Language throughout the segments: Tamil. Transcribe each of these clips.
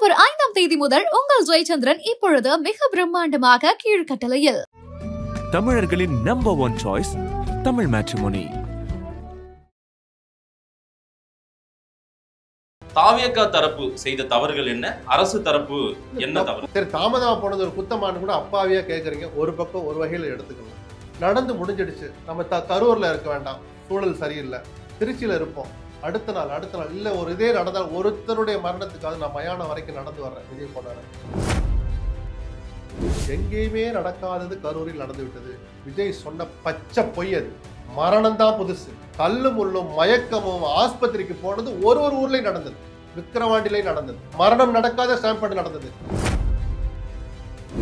அக்டோபர் 5ஆம் தேதி முதல் உங்கள் ஜெயச்சந்திரன் இப்பொழுது மிக பிரம்மாண்டமாக கீழ்கட்டளையில். தமிழர்களின் நம்பர் 1 சாய்ஸ் தமிழ் மேட்ரிமோனி. தாவேகா தரப்பு செய்த தவறுகள் என்ன, அரசு தரப்பு என்ன தவறு? சரி, தாமதமா போனது ஒரு குத்தமானு கூட அப்பாவியா கேட்குறீங்க. ஒரு பக்கம் ஒரு வகையில் எடுத்துக்கணும். நடந்து முடிஞ்சிடுச்சு. நம்ம கரூர்ல இருக்க வேண்டாம், சூழல் சரியில்லை, திருச்சியில இருப்போம். அடுத்த நாள் இல்லை, ஒரு இதே நடந்தால் ஒருத்தருடைய மரணத்துக்காக நான் மயானம் வரைக்கும் நடந்து வர்றேன். விஜய் போனாரு. எங்கேயுமே நடக்காதது கரூரில் நடந்து விட்டது. விஜய் சொன்ன பச்சை பொய் அது. மரணம் தான் புதுசு. கல்லு முள்ளும் மயக்கமும் ஆஸ்பத்திரிக்கு போனது ஒரு ஊர்லயும் நடந்தது. விக்கிரவாண்டிலையும் நடந்தது. மரணம் நடக்காத ஸ்டாம்பேட் நடந்தது.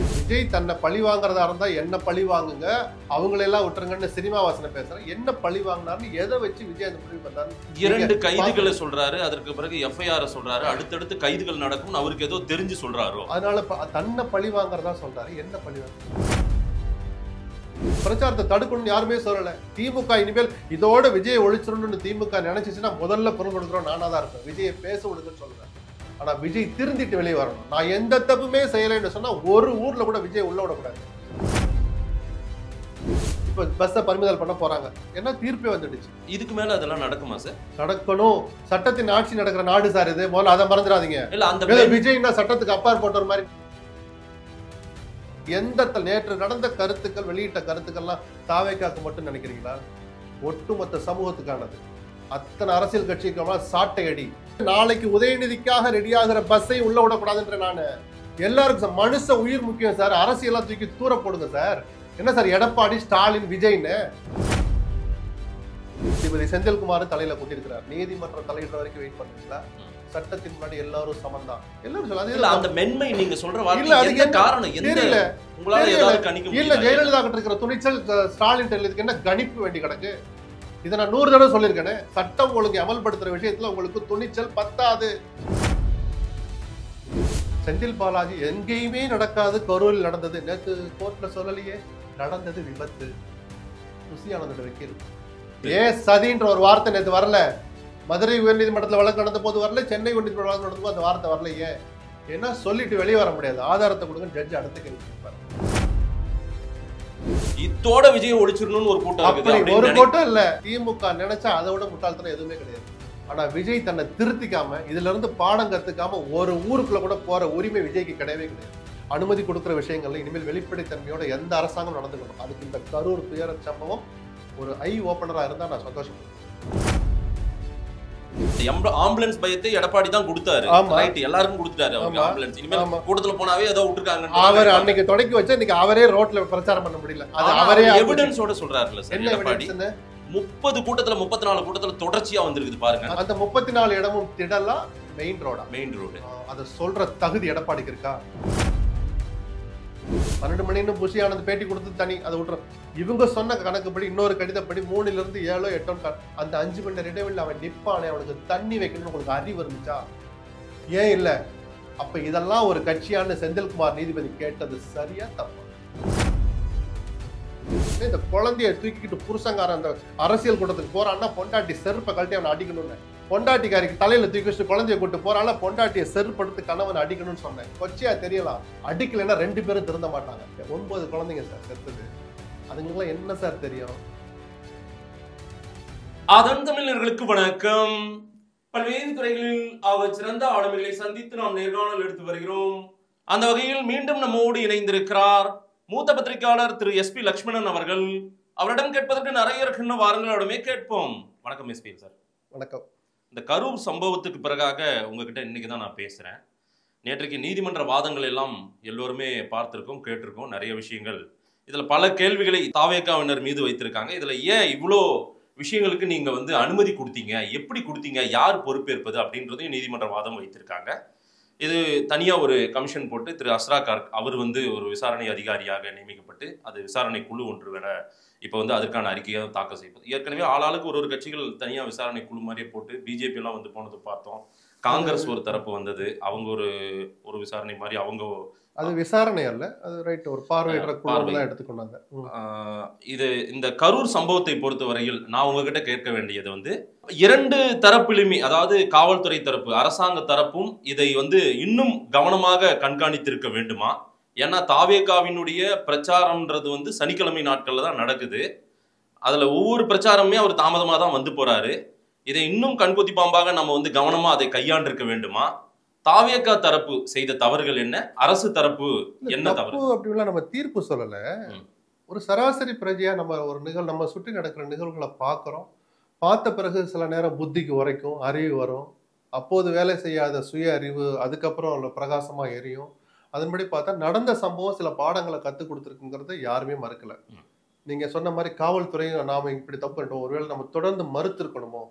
விஜய் தன்னை பழி வாங்குறதா இருந்தா என்ன பழி வாங்குங்க, அவங்களெல்லாம் விட்டுருங்கன்னு சினிமா வாசனை பேசுறேன். என்ன பழி வாங்கினாருன்னு எதை வச்சு விஜய் அந்த முடிவு பண்ணாரு? 2 கைதுகளை சொல்றாரு, அதற்கு பிறகு எஃப்ஐஆர் சொல்றாரு, அடுத்தடுத்து கைதுகள் நடக்கும், அவருக்கு ஏதோ தெரிஞ்சு சொல்றாரோ. அதனால தன்னை பழி வாங்குறதா சொல்றாரு. என்ன பழி வாங்க? பிரச்சாரத்தை தடுக்கணும்னு யாருமே சொல்லல. திமுக இனிமேல் இதோட விஜய் ஒழிச்சிடணும்னு திமுக நினைச்சிச்சுன்னா முதல்ல பொருள் கொடுக்குறோம் நானா தான் இருப்பேன். விஜயை பேச விடுங்கன்னு சொல்றேன். ஆனா விஜய் திருந்திட்டு வெளியே வரணும். நான் எந்த தப்புமே செய்யலைன்னு சொன்னா ஒரு ஊர்ல கூட விஜய் உள்ள விடக்கூடாது. இப்ப பஸ்ஸை பறிமுதல் பண்ண போறாங்க, என்ன தீர்ப்பே வந்துடுச்சு. இதுக்கு மேல அதெல்லாம் நடக்குமா சார்? நடக்கணும். சட்டத்தின் ஆட்சி நடக்கிற நாடு சார் இது. முதல்ல அதை மறந்துடாதீங்க. இல்ல, அந்த விஜய்னா சட்டத்துக்கு அப்பாற்பட்ட போட்ட மாதிரி. எந்த நேற்று நடந்த கருத்துக்கள், வெளியிட்ட கருத்துக்கள்லாம் தாவேக்காக்கு மட்டும் நினைக்கிறீங்களா? ஒட்டுமொத்த சமூகத்துக்கானது. அத்தனை அரசியல் கட்சிக்கு சாட்டை அடி. நாளைக்கு உதயநிதிக்காக ரெடியாகிற பஸ்ஸை உள்ள விடக்கூடாதுன்ற நான் எல்லாருக்கும் மனுஷ உயிர் முக்கியம் சார். அரசியலா தூக்கி தூர போடுங்க சார். என்ன சார் எடப்பாடி, ஸ்டாலின், விஜய்னு ஸ்ரீமதி செந்தில்குமார் தலையில கூட்டியிருக்கிறார். நீதிமன்றம் தலையிடுற வரைக்கும் வெயிட் பண்ணுங்களா? சட்டத்தின் முன்னாடி எல்லாரும் சமந்தான். எல்லாரும் சொல்ல அந்த மென்மை நீங்க சொல்ற வார்த்தை என்ன காரணம்? தெரியல. உங்களால ஏதாவது கணிக்க முடியல? இல்ல, ஜெயலலிதா கிட்ட இருக்கிற துணிச்சல் ஸ்டாலின் இதுக்கு என்ன கணிப்பு வேண்டி கிடக்கு? இதை நான் 100 தடவை சொல்லியிருக்கேன். சட்டம் ஒழுங்கை அமல்படுத்துற விஷயத்துல உங்களுக்கு துணிச்சல் பத்தாது. செந்தில் பாலாஜி எங்கேயுமே நடக்காது, கரூரில் நடந்தது. நேற்று கோர்ட்ல சொல்லலையே, நடந்தது விபத்து. ருசியானந்த வைக்கிறது. ஏன் சதின்ற ஒரு வார்த்தை நேற்று வரல? மதுரை உயர்நீதிமன்றத்தில் வழக்கு நடந்த போது வரல, சென்னை உயர்நீதிமன்ற வழக்கு நடந்த போது அந்த வார்த்தை வரல. ஏன்? ஏன்னா சொல்லிட்டு வெளியே வர முடியாது. ஆதாரத்தை கொடுங்க, ஜட்ஜ் அடுத்த கேள்வி கேட்பார். இத்தோட விஜய் ஒழிச்சிடணும்னு ஒரு கூட்டம், ஒரு கூட்டம் இல்ல. திமுக நினைச்சா அதை விட முட்டாள்தனம் எதுவுமே கிடையாது. ஆனா விஜய் தன்னை திருத்திக்காம, இதுல இருந்து பாடம் கத்துக்காம ஒரு ஊருக்குள்ள கூட போற உரிமை விஜய்க்கு கிடையவே கிடையாது. அனுமதி கொடுக்கிற விஷயங்கள்ல இனிமேல் வெளிப்படைத்தன்மையோட எந்த அரசாங்கம் நடந்துக்கணும். அதுக்கு இந்த கரூர் துயர சம்பவம் ஒரு ஐ ஓபனரா இருந்தா நான் சந்தோஷப்படுறேன். ஆம்புலன்ஸ் பயத்தை எடப்பாடி தான் கொடுத்தாரு. ரைட், எல்லாருக்கும் கொடுத்தாரு அவங்க ஆம்புலன்ஸ். இனிமேல் கூட்டத்துல போனாவே ஏதோ விட்டுருக்காங்க. அவர் அன்னைக்கு தொடக்கி வச்சா இன்னைக்கு அவரே ரோட்ல பிரச்சாரம் பண்ண முடியல. அது அவரே எவிடன்ஸோட சொல்றாருல சார். எடப்பாடி 30 கூட்டத்துல 34 கூட்டத்துல தொடர்ச்சியா வந்திருக்குது பாருங்க. அந்த 34 இடமும் திடலா மெயின் ரோடு. அத சொல்ற தகுதி எடப்பாடிக்கு இருக்கா? 12 மணின்னு புஷி ஆனந்த் பேட்டி கொடுத்து தனி அதை விட்டுறோம். இவங்க சொன்ன கணக்குப்படி, இன்னொரு கடிதப்படி 3 to 7 8 அந்த 5 மணி நேரம் இடைவெளியில் அவன் நிப்பானே, அவனுக்கு தண்ணி வைக்கணும்னு உங்களுக்கு அறிவு இருந்துச்சா? ஏன் இல்ல? அப்ப இதெல்லாம் ஒரு கட்சியான செந்தில்குமார் நீதிபதி கேட்டது சரியா தப்பா? இந்த குழந்தைய தூக்கிக்கிட்டு புருஷங்காரன் அந்த அரசியல் கூட்டத்துக்கு போறான்னா பொண்டாட்டி செருப்பை கழட்டி அவனை அடிக்கணும்னு, பொண்டாட்டிக்காரிக்கு தலையில தூக்கி வச்சு குழந்தைய கூட்டு போறால பொண்டாட்டியை செருப்படுத்து கணவன் அடிக்கணும்னு சொன்னேன். கொச்சியா தெரியலாம். அடிக்கலைன்னா 2 பேரும் திருந்த மாட்டாங்க. 9 குழந்தைங்க சார் செத்துது. அதுங்களுக்குலாம் என்ன சார் தெரியும்? அதன் தமிழர்களுக்கு வணக்கம். பல்வேறு துறைகளில் அவர் சிறந்த ஆளுமைகளை சந்தித்து நாம் நேர்காணல் எடுத்து வருகிறோம். அந்த வகையில் மீண்டும் நம்மோடு இணைந்திருக்கிறார் மூத்த பத்திரிகையாளர் திரு SP லக்ஷ்மணன் அவர்கள். அவரிடம் கேட்பதற்கு நிறைய இருக்கின்ற வாரங்களோடமே கேட்போம். வணக்கம் SP சார். வணக்கம். இந்த கரூர் சம்பவத்துக்கு பிறகாக உங்ககிட்ட இன்னைக்கு தான் நான் பேசுறேன். நேற்றைக்கு நீதிமன்ற வாதங்கள் எல்லாம் எல்லோருமே பார்த்திருக்கோம், கேட்டிருக்கோம். நிறைய விஷயங்கள், இதுல பல கேள்விகளை தாவேகாவினர் மீது வைத்திருக்காங்க. இதுல ஏன் இவ்வளோ விஷயங்களுக்கு நீங்க அனுமதி கொடுத்தீங்க, எப்படி கொடுத்தீங்க, யார் பொறுப்பேற்பது அப்படின்றதையும் நீதிமன்ற வாதம் வைத்திருக்காங்க. இது தனியா ஒரு கமிஷன் போட்டு திரு அஸ்ரா கார்க் அவர் ஒரு விசாரணை அதிகாரியாக நியமிக்கப்பட்டு அது விசாரணை குழு ஒன்று வேற இப்போ அதற்கான அறிக்கையை தாக்கல் செய்வது. ஏற்கனவே ஆளாளுக்கு ஒரு கட்சிகள் தனியாக விசாரணை குழு மாதிரியே போட்டு பிஜேபி எல்லாம் போனது பார்த்தோம். காங்கிரஸ் ஒரு தரப்பு வந்தது, அவங்க ஒரு விசாரணை மாதிரி அவங்க அது விசாரணை அல்ல, அது ரைட், ஒரு பார்வையற்ற குழு தான் எடுத்துக்கொண்டாங்க. இது இந்த கரூர் சம்பவத்தை பொறுத்தவரையில் நான் உங்ககிட்ட கேட்க வேண்டியது வந்து 2 தரப்பிலுமே, அதாவது காவல்துறை தரப்பு அரசாங்க தரப்பும் இதை வந்து இன்னும் கவனமாக கண்காணித்திருக்க வேண்டுமா? ஏன்னா தாவேகாவினுடைய பிரச்சாரம்ன்றது வந்து சனிக்கிழமை நாட்கள்ல தான் நடக்குது. அதுல ஒவ்வொரு பிரச்சாரமே அவர் தாமதமா தான் வந்து போறாரு. இதை இன்னும் கண்கொத்தி பாம்பாக நம்ம வந்து கவனமா அதை கையாண்டிருக்க வேண்டுமா? தாவேகா தரப்பு செய்த தவறுகள் என்ன, அரசு தரப்பு என்ன தவறு அப்படின்னா நம்ம தீர்ப்பு சொல்லல. ஒரு சராசரி பிரஜையா நம்ம ஒரு நம்ம சுற்றி நடக்கிற நிகழ்வுகளை பார்க்கிறோம். பார்த்த பிறகு சில நேரம் புத்திக்கு உரைக்கும், அறிவு வரும். அப்போது வேலை செய்யாத சுய அறிவு அதுக்கப்புறம் பிரகாசமா எரியும். அதன்படி பார்த்தா நடந்த சம்பவம் சில பாடங்களை கற்றுக் கொடுத்துருக்குங்கிறத யாருமே மறுக்கல. நீங்க சொன்ன மாதிரி காவல்துறையும் நாம இப்படி தப்பு பண்ணிட்டோம், ஒருவேளை நம்ம தொடர்ந்து மறுத்து இருக்கணுமோ,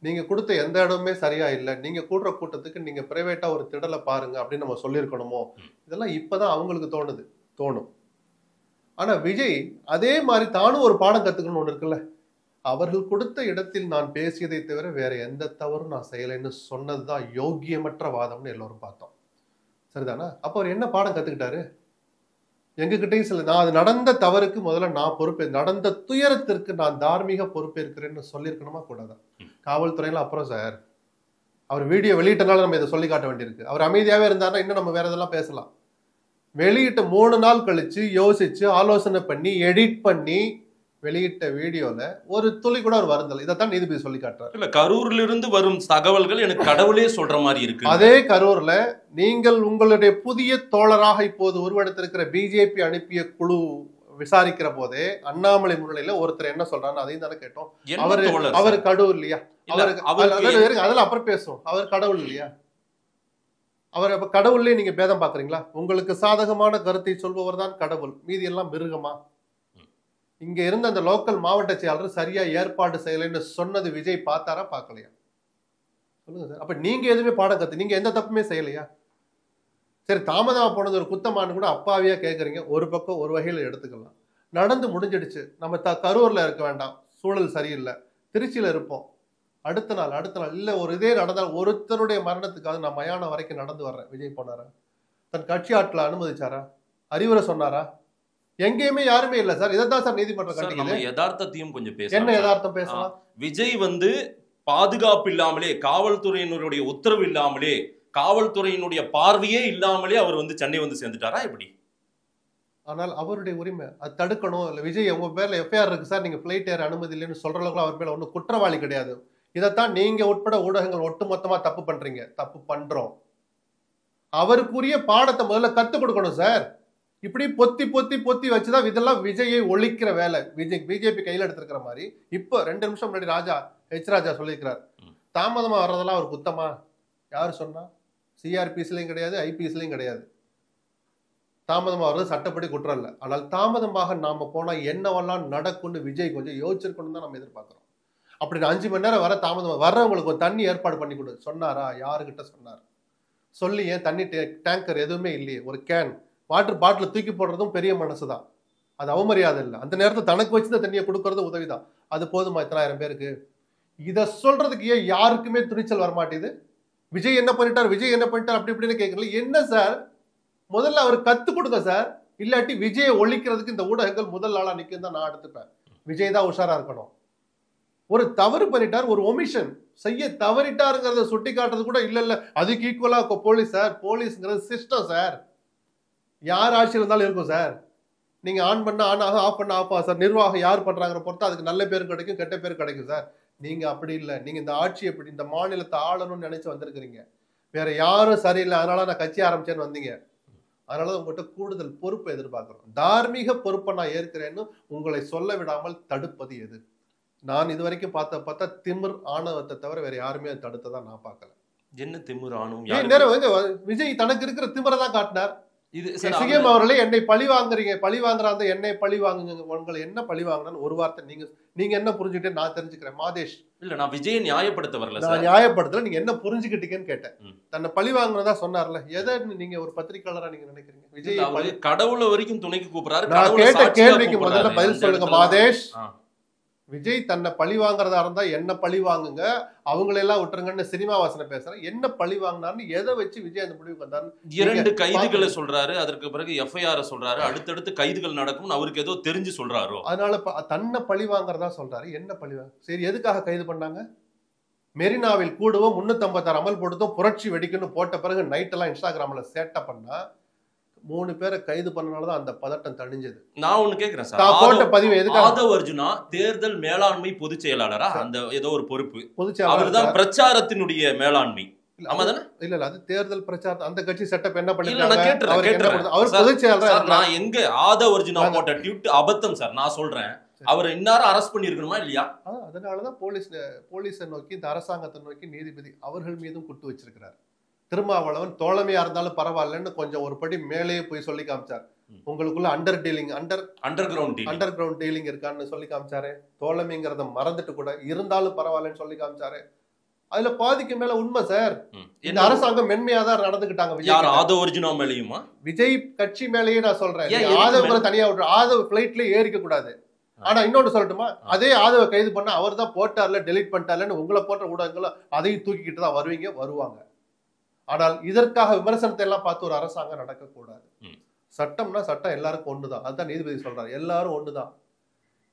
நீங்க கொடுத்த எந்த இடமுமே சரியா இல்லை, நீங்க கூடுற கூட்டத்துக்கு நீங்க பிரைவேட்டா ஒரு திடலை பாருங்க அப்படின்னு நம்ம சொல்லியிருக்கணுமோ, இதெல்லாம் இப்பதான் அவங்களுக்கு தோணும். ஆனா விஜய் அதே மாதிரி தானும் ஒரு பாடம் கத்துக்கணும்னு ஒண்ணு இருக்குல்ல. அவர்கள் கொடுத்த இடத்தில் நான் பேசியதை தவிர வேற எந்த தவறும் நான் செய்யலைன்னு சொன்னதுதான் யோக்கியமற்ற வாதம்னு எல்லோரும் பார்த்தோம். சரிதானா? அப்ப அவர் என்ன பாடம் கத்துக்கிட்டாரு? எங்ககிட்டையும் சில நான் அது நடந்த தவறுக்கு முதல்ல நான் நடந்த துயரத்திற்கு நான் தார்மீக பொறுப்பேற்கிறேன்னு சொல்லியிருக்கணுமா கூடாதா? காவல்துறையில அப்புறம் சார், அவர் வீடியோ வெளியிட்டனால நம்ம இதை சொல்லி காட்ட வேண்டியிருக்கு. அவர் அமைதியாவே இருந்தாருன்னா இன்னும் நம்ம வேற இதெல்லாம் பேசலாம். வெளியிட்ட 3 நாள் கழிச்சு யோசிச்சு ஆலோசனை பண்ணி எடிட் பண்ணி வெளியிட்ட வீடியோல ஒரு துளி கூட ஒரு வருந்தல். இதைத்தான் நீதிபதி சொல்லி காட்டுறாரு. இல்ல, கரூர்ல இருந்து வரும் தகவல்கள் எனக்கு கடவுளே சொல்ற மாதிரி இருக்கு. அதே கரூர்ல நீங்கள் உங்களுடைய புதிய தோழராக இப்போது உருவெடுத்திருக்கிற பிஜேபி அனுப்பிய குழு விசாரிக்கிற போதே அண்ணாமலை முன்னிலையில ஒருத்தர் என்ன சொல்றாரு அதையும் தானே கேட்டோம். அவர் கடவுள் இல்லையா? அதெல்லாம் அப்புறம் பேசுவோம். அவர் கடவுள் இல்லையா? அவர் அப்ப கடவுள்லயே நீங்க பேதம் பாக்குறீங்களா? உங்களுக்கு சாதகமான கருத்தை சொல்பவர் தான் கடவுள், மீதி எல்லாம் மிருகமா? இங்க இருந்த அந்த லோக்கல் மாவட்ட செயலாளர் சரியா ஏற்பாடு செய்யலைன்னு சொன்னது விஜய் பார்த்தாரா பார்க்கலையா? சொல்லுங்க சார். அப்ப நீங்க எதுவுமே பாடம் கத்து, நீங்க எந்த தப்புமே செய்யலையா? சரி, தாமதமா போனது ஒரு குத்தமானு கூட அப்பாவியா கேட்குறீங்க. ஒரு பக்கம் ஒரு வகையில் எடுத்துக்கலாம். நடந்து முடிஞ்சிடுச்சு. நம்ம கரூர்ல இருக்க வேண்டாம், சூழல் சரியில்லை, திருச்சியில இருப்போம். அடுத்த நாள் இல்ல ஒரு இதே நடந்தால் ஒருத்தருடைய மரணத்துக்காக நான் மயானம் வரைக்கும் நடந்து வர்றேன். விஜய் போனாரா? தன் கட்சி ஆட்களை அனுமதிச்சாரா? அறிவுரை சொன்னாரா? எங்கேயுமே யாருமே இல்ல சார். இதான் சார் நீதிமன்றம் யதார்த்தத்தையும் கொஞ்சம் பேச. என்ன யதார்த்தம் பேசலாம்? விஜய் வந்து பாதுகாப்பு இல்லாமலே, காவல்துறையினருடைய உத்தரவு இல்லாமலே, காவல்துறையினுடைய பார்வையே இல்லாமலே அவர் வந்து சென்னை வந்து சேர்ந்துட்டாரா எப்படி? ஆனால் அவருடைய உரிமை, அது தடுக்கணும். இல்லை விஜய் உங்க பேர்ல எஃப்ஐஆர் இருக்கு சார், நீங்க பிளைட் ஏற அனுமதி இல்லைன்னு சொல்ற அளவுக்கு அவர் பேர்ல ஒன்றும் குற்றவாளி கிடையாது. இதைத்தான் நீங்க உட்பட ஊடகங்கள் ஒட்டுமொத்தமா தப்பு பண்றீங்க. தப்பு பண்றோம். அவருக்குரிய பாடத்தை முதல்ல கத்துக் கொடுக்கணும் சார். இப்படி பொத்தி வச்சுதான் இதெல்லாம் விஜயை ஒழிக்கிற வேலை. பிஜேபி கையில எடுத்திருக்கிற மாதிரி. இப்போ 2 நிமிஷம் முன்னாடி ராஜா சொல்லியிருக்கிறார், தாமதமா வர்றதெல்லாம் ஒரு குத்தமா? யாரு சொன்னா? சிஆர்பிஸ்லயும் கிடையாது, ஐபிஎஸ்லயும் கிடையாது. தாமதமா வர்றது சட்டப்படி குற்றம் இல்லை. ஆனால் தாமதமாக நாம போனா என்னவெல்லாம் நடக்கும்னு விஜய் கொஞ்சம் யோசிச்சிருக்கணும் தான் நம்ம எதிர்பார்க்கிறோம். அப்படி 5 மணி நேரம் வர தாமதமா வர்றவங்களுக்கு ஒரு தண்ணி ஏற்பாடு பண்ணி கொடு சொன்னாரா? யாருக்கிட்ட சொன்னார்? சொல்லி ஏன் தண்ணி டேங்கர் எதுவுமே இல்லையே, ஒரு கேன் வாட்டர் பாட்டில் தூக்கி போடுறதும் பெரிய மனசுதான். அது அவமரியாதை இல்லை. அந்த நேரத்தில் தனக்கு வச்சு தண்ணியை கொடுக்கறது உதவிதான். அது போதுமா 1000 பேருக்கு? இதை சொல்றதுக்கு ஏன் யாருக்குமே துணிச்சல் வரமாட்டேது? விஜய் என்ன பண்ணிட்டார் அப்படி இப்படின்னு கேட்கல. என்ன சார், முதல்ல அவர் கத்துக் கொடுங்க சார். இல்லாட்டி விஜயை ஒழிக்கிறதுக்கு இந்த ஊடகங்கள் முதல் ஆளா நிற்கும் தான் நான் எடுத்துப்பேன். விஜய் தான் உஷாரா இருக்கணும். ஒரு தவறு பண்ணிட்டார், ஒரு ஒமிஷன் செய்ய தவறிட்டாருங்கிறத சுட்டி காட்டுறது கூட இல்ல அதுக்கு ஈக்குவலா போலீஸ் சார். போலீஸ்ங்கிறது சிஸ்டம் சார். யார் ஆட்சியில் இருந்தாலும் இருக்கும் சார். நீங்க ஆன் பண்ண ஆன் ஆகும், ஆஃப் பண்ண ஆஃப் ஆகும் சார். நிர்வாகம் யார் பண்றாங்கிற பொறுத்து அதுக்கு நல்ல பேரும் கிடைக்கும், கெட்ட பேரும் கிடைக்கும் சார். நீங்க அப்படி இல்லை. நீங்க இந்த ஆட்சி எப்படி இந்த மாநிலத்தை ஆளணும்னு நினைச்சு வந்திருக்கிறீங்க. வேற யாரும் சரியில்லை அதனால நான் கட்சி ஆரம்பிச்சேன்னு வந்தீங்க. அதனால உங்கள்கிட்ட கூடுதல் பொறுப்பை எதிர்பார்க்கிறோம். தார்மீக பொறுப்பை நான் ஏற்கிறேன்னு உங்களை சொல்ல விடாமல் தடுப்பது எது? நான் இது வரைக்கும் பார்த்தா திமிர் ஆணவத்தை தவிர வேற யாருமே அதை தடுத்ததா நான் பார்க்கல. என்ன திமிர் ஆணவம்? விஜய் தனக்கு இருக்கிற திமிரை தான் காட்டினார். சிஎம் அவர்களே என்னை பழி வாங்குறாங்க, என்னை பழி வாங்குங்க, உங்களை என்ன பழி வாங்கினான்னு ஒரு வார்த்தை நீங்க என்ன புரிஞ்சுக்கிட்டே நான் தெரிஞ்சுக்கிறேன். மாதேஷ் இல்ல, நான் விஜயை நியாயப்படுத்த வரல, நான் நியாயப்படுத்தல. நீங்க என்ன புரிஞ்சுக்கிட்டீங்கன்னு கேட்டேன். தன்னை பழி வாங்கினதா சொன்னார்ல, எதை நீங்க ஒரு பத்திரிகையாளரா நீங்க நினைக்கிறீங்க? விஜய் கடவுளை வரைக்கும் துணைக்கு கூப்பிடுறாரு. நான் கேட்ட கேள்விக்கு முதல்ல பதில் சொல்லுங்க மாதேஷ். விஜய் தன்னை பழி வாங்குறதா இருந்தா என்ன பழி வாங்குங்க, அவங்களெல்லாம் விட்டுருங்கன்னு சினிமா வாசனை பேசுறேன். என்ன பழி வாங்கினார்னு எதை வச்சு விஜய் அந்த முடிவுக்கு வந்தாரு? 2 கைதுகளை சொல்றாரு, அதற்கு பிறகு எஃப்ஐஆர் சொல்றாரு, அடுத்தடுத்து கைதுகள் நடக்கும் அவருக்கு ஏதோ தெரிஞ்சு சொல்றாரோ, அதனால தன்னை பழி வாங்குறதா சொல்றாரு. என்ன பழி வாங்க? சரி, எதுக்காக கைது பண்ணாங்க? மெரினாவில் கூடுவோம் 356 அமல் போட்டதும் புரட்சி வெடிக்குன்னு போட்ட பிறகு நைட்டெல்லாம் இன்ஸ்டாகிராம்ல சேட்டை பண்ணா 3 பேரை கைது பண்ணனாலதான் அந்த பதட்டம் தணிஞ்சது. நான் ஒண்ணு கேக்குறேன் சார், போட்ட பதிவு எதுக்கு? ஆதவ் அர்ஜுனா தேர்தல் மேலாண்மை பொதுச் செயலாளரா, அந்த ஏதோ ஒரு பொறுப்பு, அவர்தான் பிரச்சாரத்தினுடைய மேலாண்மை. இல்ல அது தேர்தல் பிரச்சாரம் அந்த கட்சி செட்டப் என்ன பண்ணிருக்காங்க? அவர் பொதுச் செயலாளர். நான் எங்க ஆதவ் அர்ஜுனா போட்ட ட்வீட் அபத்தம் சார், நான் சொல்றேன். அவர் இன்னாரும் அரெஸ்ட் பண்ணிருக்கணுமா இல்லையா? அதனாலதான் போலீஸை நோக்கி இந்த அரசாங்கத்தை நோக்கி நீதிபதி அவர்கள் மீதும் குட்டு வச்சிருக்கிறார். திருமாவளவன் தோழமையா இருந்தாலும் பரவாயில்லன்னு கொஞ்சம் ஒரு படி மேலேயே போய் சொல்லி காமிச்சார். உங்களுக்குள்ள அண்டர் கிரவுண்ட் டீலிங் இருக்கான்னு சொல்லி காமிச்சாரு. தோழமைங்கிறத மறந்துட்டு கூட இருந்தாலும் பரவாயில்லன்னு சொல்லி காமிச்சாரு. அதுல பாதிக்கு மேல உண்மை சார். இந்த அரசாங்கம் மென்மையாதான் நடந்துகிட்டாங்க. ஆதவ் அர்ஜுனா மேலேயுமா? விஜய் கட்சி மேலேயே நான் சொல்றேன். ஆதவ் தனியா விட்டு ஆதவ் பிளைட்ல ஏறிக்க கூடாது. ஆனா இன்னொன்னு சொல்லட்டுமா, அதே ஆதவ கைது பண்ண அவர் தான் போட்டார்ல, டெலிட் பண்ணிட்டார்லன்னு உங்களை போன்ற ஊடகங்களும் அதையும் தூக்கிக்கிட்டு தான் வருவாங்க. ஆனால் இதற்காக விமர்சனத்தை எல்லாம் பார்த்து ஒரு அரசாங்கம் நடக்கக்கூடாது. சட்டம்னா சட்டம் எல்லாருக்கும் ஒண்ணுதான். அதுதான் நீதிபதி சொல்றாரு, எல்லாரும் ஒண்ணுதான்.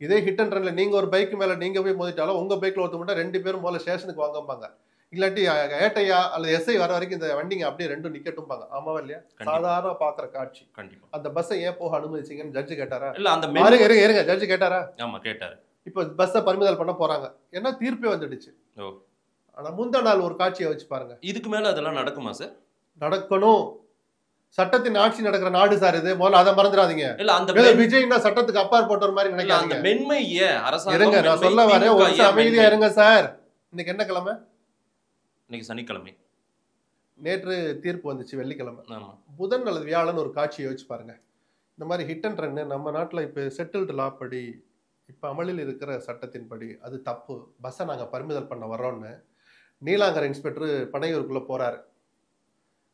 இதே ஹிட் அண்ட் ரன்ல நீங்க ஒரு பைக் மேல நீங்க போய் மோதிட்டாலும் உங்க பைக்ல ஒருத்த மட்டும் 2 பேரும் முதல்ல ஸ்டேஷனுக்கு வாங்கம்பாங்க. இல்லாட்டி ஏட்டையா அல்லது எஸ்ஐ வர வரைக்கும் இந்த வண்டிங்க அப்படியே 2 நிக்கட்டும்பாங்க. ஆமாவா இல்லையா? சாதாரண பாக்குற காட்சி. அந்த பஸ்ஸை ஏன் போக அனுமதிச்சீங்கன்னு ஜட்ஜு கேட்டாரா? இல்ல அந்த இருங்க ஜட்ஜு கேட்டாரா? ஆமா கேட்டாரு. இப்ப பஸ்ஸை பறிமுதல் பண்ண போறாங்க, ஏன்னா தீர்ப்பே வந்துடுச்சு. ஆனா முந்தா நாள் ஒரு காட்சியை வச்சு பாருங்க. இதுக்கு மேல அதெல்லாம் நடக்குமா சார்? நடக்கணும். சட்டத்தின் ஆட்சி நடக்கிற நாடு சார் இது. முதல்ல அதை மறந்துடாதீங்க. இல்ல அந்த விஜய்னா சட்டத்துக்கு அப்பாற்பட்ட ஒரு மாதிரி நினைக்காதீங்க. மென்மையே அரசாங்கம். இருங்க நான் சொல்ல வரேன், ஒரு அமைதியா இருங்க சார். இன்னைக்கு என்ன கிழமை? இன்னைக்கு சனிக்கிழமை. நேற்று தீர்ப்பு வந்துச்சு வெள்ளிக்கிழமை. புதன் அல்லது வியாழன் ஒரு காட்சியை வச்சு பாருங்க. இந்த மாதிரி ஹிட் அண்ட் ரன் நம்ம நாட்டில் இப்போ செட்டில்டு லா படி இப்போ அமலில் இருக்கிற சட்டத்தின்படி அது தப்பு, பஸ்ஸை நாங்கள் பறிமுதல் பண்ண வர்றோன்னு நீலாங்கரை இன்ஸ்பெக்டர் பனையூருக்குள்ளே போகிறாரு.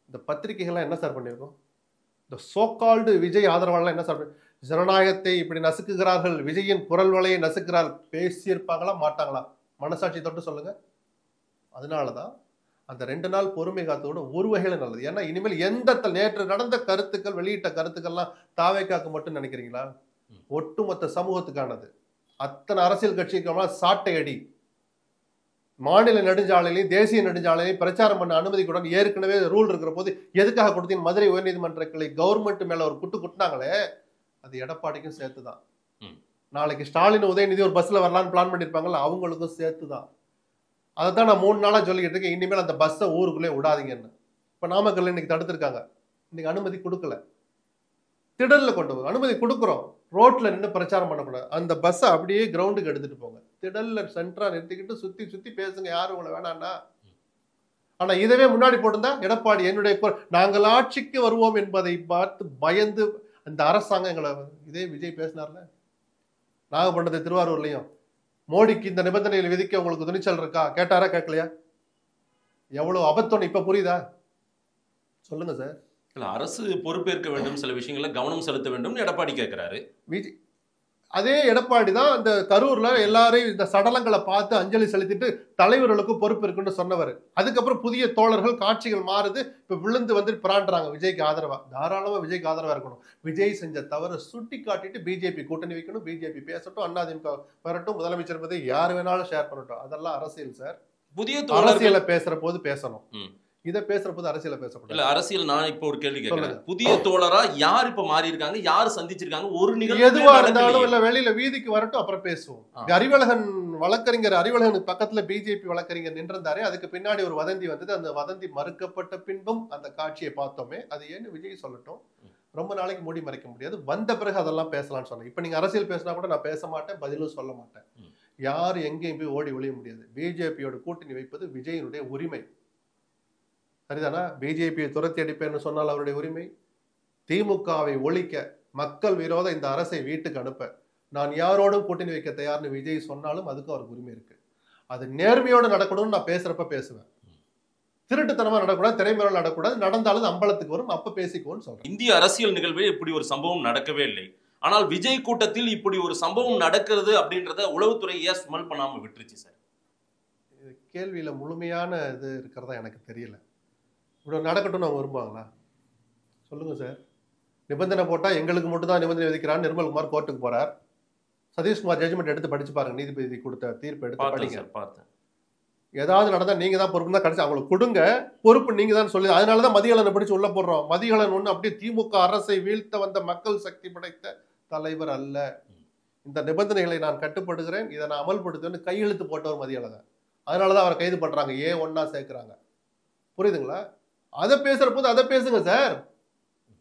இந்த பத்திரிகைகள்லாம் என்ன சார் பண்ணியிருக்கோம்? இந்த சோகால்டு விஜய் ஆதரவாளர்லாம் என்ன சார், ஜனநாயகத்தை இப்படி நசுக்குகிறார்கள், விஜயின் குரல் வலையை நசுக்கிறார்கள், பேசியிருப்பாங்களா மாட்டாங்களா? மனசாட்சி தொட்டு சொல்லுங்க. அதனால தான் அந்த 2 நாள் பொறுமை காத்தோட ஒரு வகையில நல்லது. ஏன்னா இனிமேல் நேற்று நடந்த கருத்துக்கள், வெளியிட்ட கருத்துக்கள்லாம் தாவேக்காக்கு மட்டும் நினைக்கிறீங்களா? ஒட்டுமொத்த சமூகத்துக்கானது. அத்தனை அரசியல் கட்சிக்கு சாட்டை அடி. மாநில நெடுஞ்சாலையிலையும் தேசிய நெடுஞ்சாலையிலையும் பிரச்சாரம் பண்ண அனுமதிக்குடன் ஏற்கனவே ரூல் இருக்கிற போது எதுக்காக கொடுத்தீங்க? மதுரை உயர்நீதிமன்ற கிளை கவர்மெண்ட் மேல ஒரு குட்டுனாங்களே, அது எடப்பாடிக்கும் சேர்த்துதான். நாளைக்கு ஸ்டாலின் உதயநிதி ஒரு பஸ்ல வரலான்னு பிளான் பண்ணிருப்பாங்கல்ல, அவங்களுக்கும் சேர்த்துதான். அதை தான் நான் 3 நாளா சொல்லிக்கிட்டு இருக்கேன். இனிமேல் அந்த பஸ்ஸை ஊருக்குள்ளே விடாதீங்கன்னு. இப்ப நாமக்கல்ல இன்னைக்கு தடுத்திருக்காங்க. இன்னைக்கு அனுமதி கொடுக்கல, திடல்ல கொண்டு போகும். அனுமதி கொடுக்குறோம், ரோட்ல நின்று பிரச்சாரம் பண்ணக்கூடாது. அந்த பஸ்ஸை அப்படியே கிரவுண்டுக்கு எடுத்துட்டு போங்க. திடல்ல சென்டரா நிறுத்திக்கிட்டு சுத்தி சுத்தி பேசுங்க, யாரும் உங்களை வேணான்னா. ஆனா இதவே முன்னாடி போட்டிருந்தா எடப்பாடி என்னுடைய நாங்கள் ஆட்சிக்கு வருவோம் என்பதை பார்த்து பயந்து அந்த அரசாங்கம் எங்களை, இதே விஜய் பேசினார்ல நாகப்பட்டினத்தை திருவாரூர்லயும், மோடிக்கு இந்த நிபந்தனைகள் விதிக்க உங்களுக்கு துணிச்சல் இருக்கா கேட்டாரா? கேட்கலையா? எவ்வளவு அபத்தம் இப்ப புரியுதா? சொல்லுங்க சார். இல்ல அரசு பொறுப்பேற்க வேண்டும், சில விஷயங்கள கவனம் செலுத்த வேண்டும் எடப்பாடி கேட்கிறாரு. விஜய் அதே எடப்பாடி தான் இந்த கரூர்ல எல்லாரையும் இந்த சடலங்களை பார்த்து அஞ்சலி செலுத்திட்டு தலைவர்களுக்கு பொறுப்பு இருக்குன்னு சொன்னவர். அதுக்கப்புறம் புதிய தோழர்கள், காட்சிகள் மாறுது. இப்ப விழுந்து வந்து பிராண்டுறாங்க விஜய்க்கு ஆதரவா. தாராளமா விஜய்க்கு ஆதரவா இருக்கணும். விஜய் செஞ்ச தவறை சுட்டி காட்டிட்டு பிஜேபி கூட்டணி வைக்கணும், பிஜேபி பேசட்டும், அதிமுக வரட்டும், முதலமைச்சர் பத்தி யார் வேணாலும் ஷேர் பண்ணட்டும். அதெல்லாம் அரசியல் சார். புதிய அரசியலை பேசுற போது பேசணும், இதை பேசுற போது அரசியல பேசப்படும். இல்ல அரசியல் நான் இப்ப ஒரு கேள்வி கேட்கிறேன். புதிய தோழரா யார் இப்ப மாறி இருக்காங்க, யார் சந்திச்சிருக்காங்க? ஒரு நிகழ்வு எதுவா இருந்தாலும் இல்ல வெளியில வீதிக்கு வரட்டும், அப்புறம் பேசுவோம். அறிவழகன் வழக்கறிஞர், அறிவழகனுக்கு பக்கத்துல பிஜேபி வழக்கறிஞர் நின்றிருந்தாரு. அதுக்கு பின்னாடி ஒரு வதந்தி வந்தது. அந்த வதந்தி மறுக்கப்பட்ட பின்பும் அந்த காட்சியை பார்த்தோமே, அது ஏன்னு விஜய் சொல்லட்டும். ரொம்ப நாளைக்கு மூடி மறைக்க முடியாது. வந்த பிறகு அதெல்லாம் பேசலாம்னு சொன்னேன். இப்ப நீங்க அரசியல் பேசினா கூட நான் பேச மாட்டேன், பதிலும் சொல்ல மாட்டேன். யார் எங்கேயும் போய் ஓடி ஒளிய முடியாது. பிஜேபியோட கூட்டணி வைப்பது விஜயனுடைய உரிமை, சரிதானா? பிஜேபியை துரத்தி அடிப்பேன்னு சொன்னால் அவருடைய உரிமை. திமுகவை ஒழிக்க, மக்கள் விரோத இந்த அரசை வீட்டுக்கு அனுப்ப நான் யாரோடும் கூட்டணி வைக்க தயார்னு விஜய் சொன்னாலும் அதுக்கும் அவருக்கு உரிமை இருக்கு. அது நேர்மையோடு நடக்கணும்னு நான் பேசுறப்ப பேசுவேன். திருட்டுத்தனமா நடக்கூடாது, திரைமுறையில் நடக்கூடாது. நடந்தாலும் அம்பலத்துக்கு வரும், அப்ப பேசிக்கோன்னு சொல்றேன். இந்திய அரசியல் நிகழ்வில் இப்படி ஒரு சம்பவம் நடக்கவே இல்லை. ஆனால் விஜய் கூட்டத்தில் இப்படி ஒரு சம்பவம் நடக்கிறது அப்படின்றத உளவுத்துறை ஏன் ஸ்மெல் பண்ணாம விட்டுருச்சு சார்? கேள்வியில முழுமையான இது இருக்கிறதா எனக்கு தெரியல. இப்படி நடக்கட்டும்னு அவங்க விரும்புவாங்களா? சொல்லுங்க சார். நிபந்தனை போட்டா எங்களுக்கு மட்டும் தான் நிபந்தனை விதிக்கிறான்னு நிர்மல்குமார் கோர்ட்டுக்கு போறார். சதீஷ்குமார் ஜட்ஜ்மெண்ட் எடுத்து படிச்சு பாருங்க, நீதிபதி கொடுத்த தீர்ப்பு எடுத்து படிங்க. பார்த்தேன். ஏதாவது நடந்தா நீங்க தான் பொறுப்பு தான், கடைசி அவங்களுக்கு கொடுங்க, பொறுப்பு நீங்க தான் சொல்லி. அதனாலதான் மதியழனை பிடிச்சு உள்ள போடுறோம். மதியழன் ஒண்ணு அப்படியே திமுக அரசை வீழ்த்த வந்த மக்கள் சக்தி படைத்த தலைவர் அல்ல. இந்த நிபந்தனைகளை நான் கட்டுப்படுகிறேன், இதை நான் அமல்படுத்துவேன்னு கையெழுத்து போட்டவர் மதியழகன். அதனாலதான் அவரை கைது பண்றாங்க, ஒன்னா சேர்க்கிறாங்க. புரியுதுங்களா? அதை பேசுற போது அதை பேசுங்க சார்.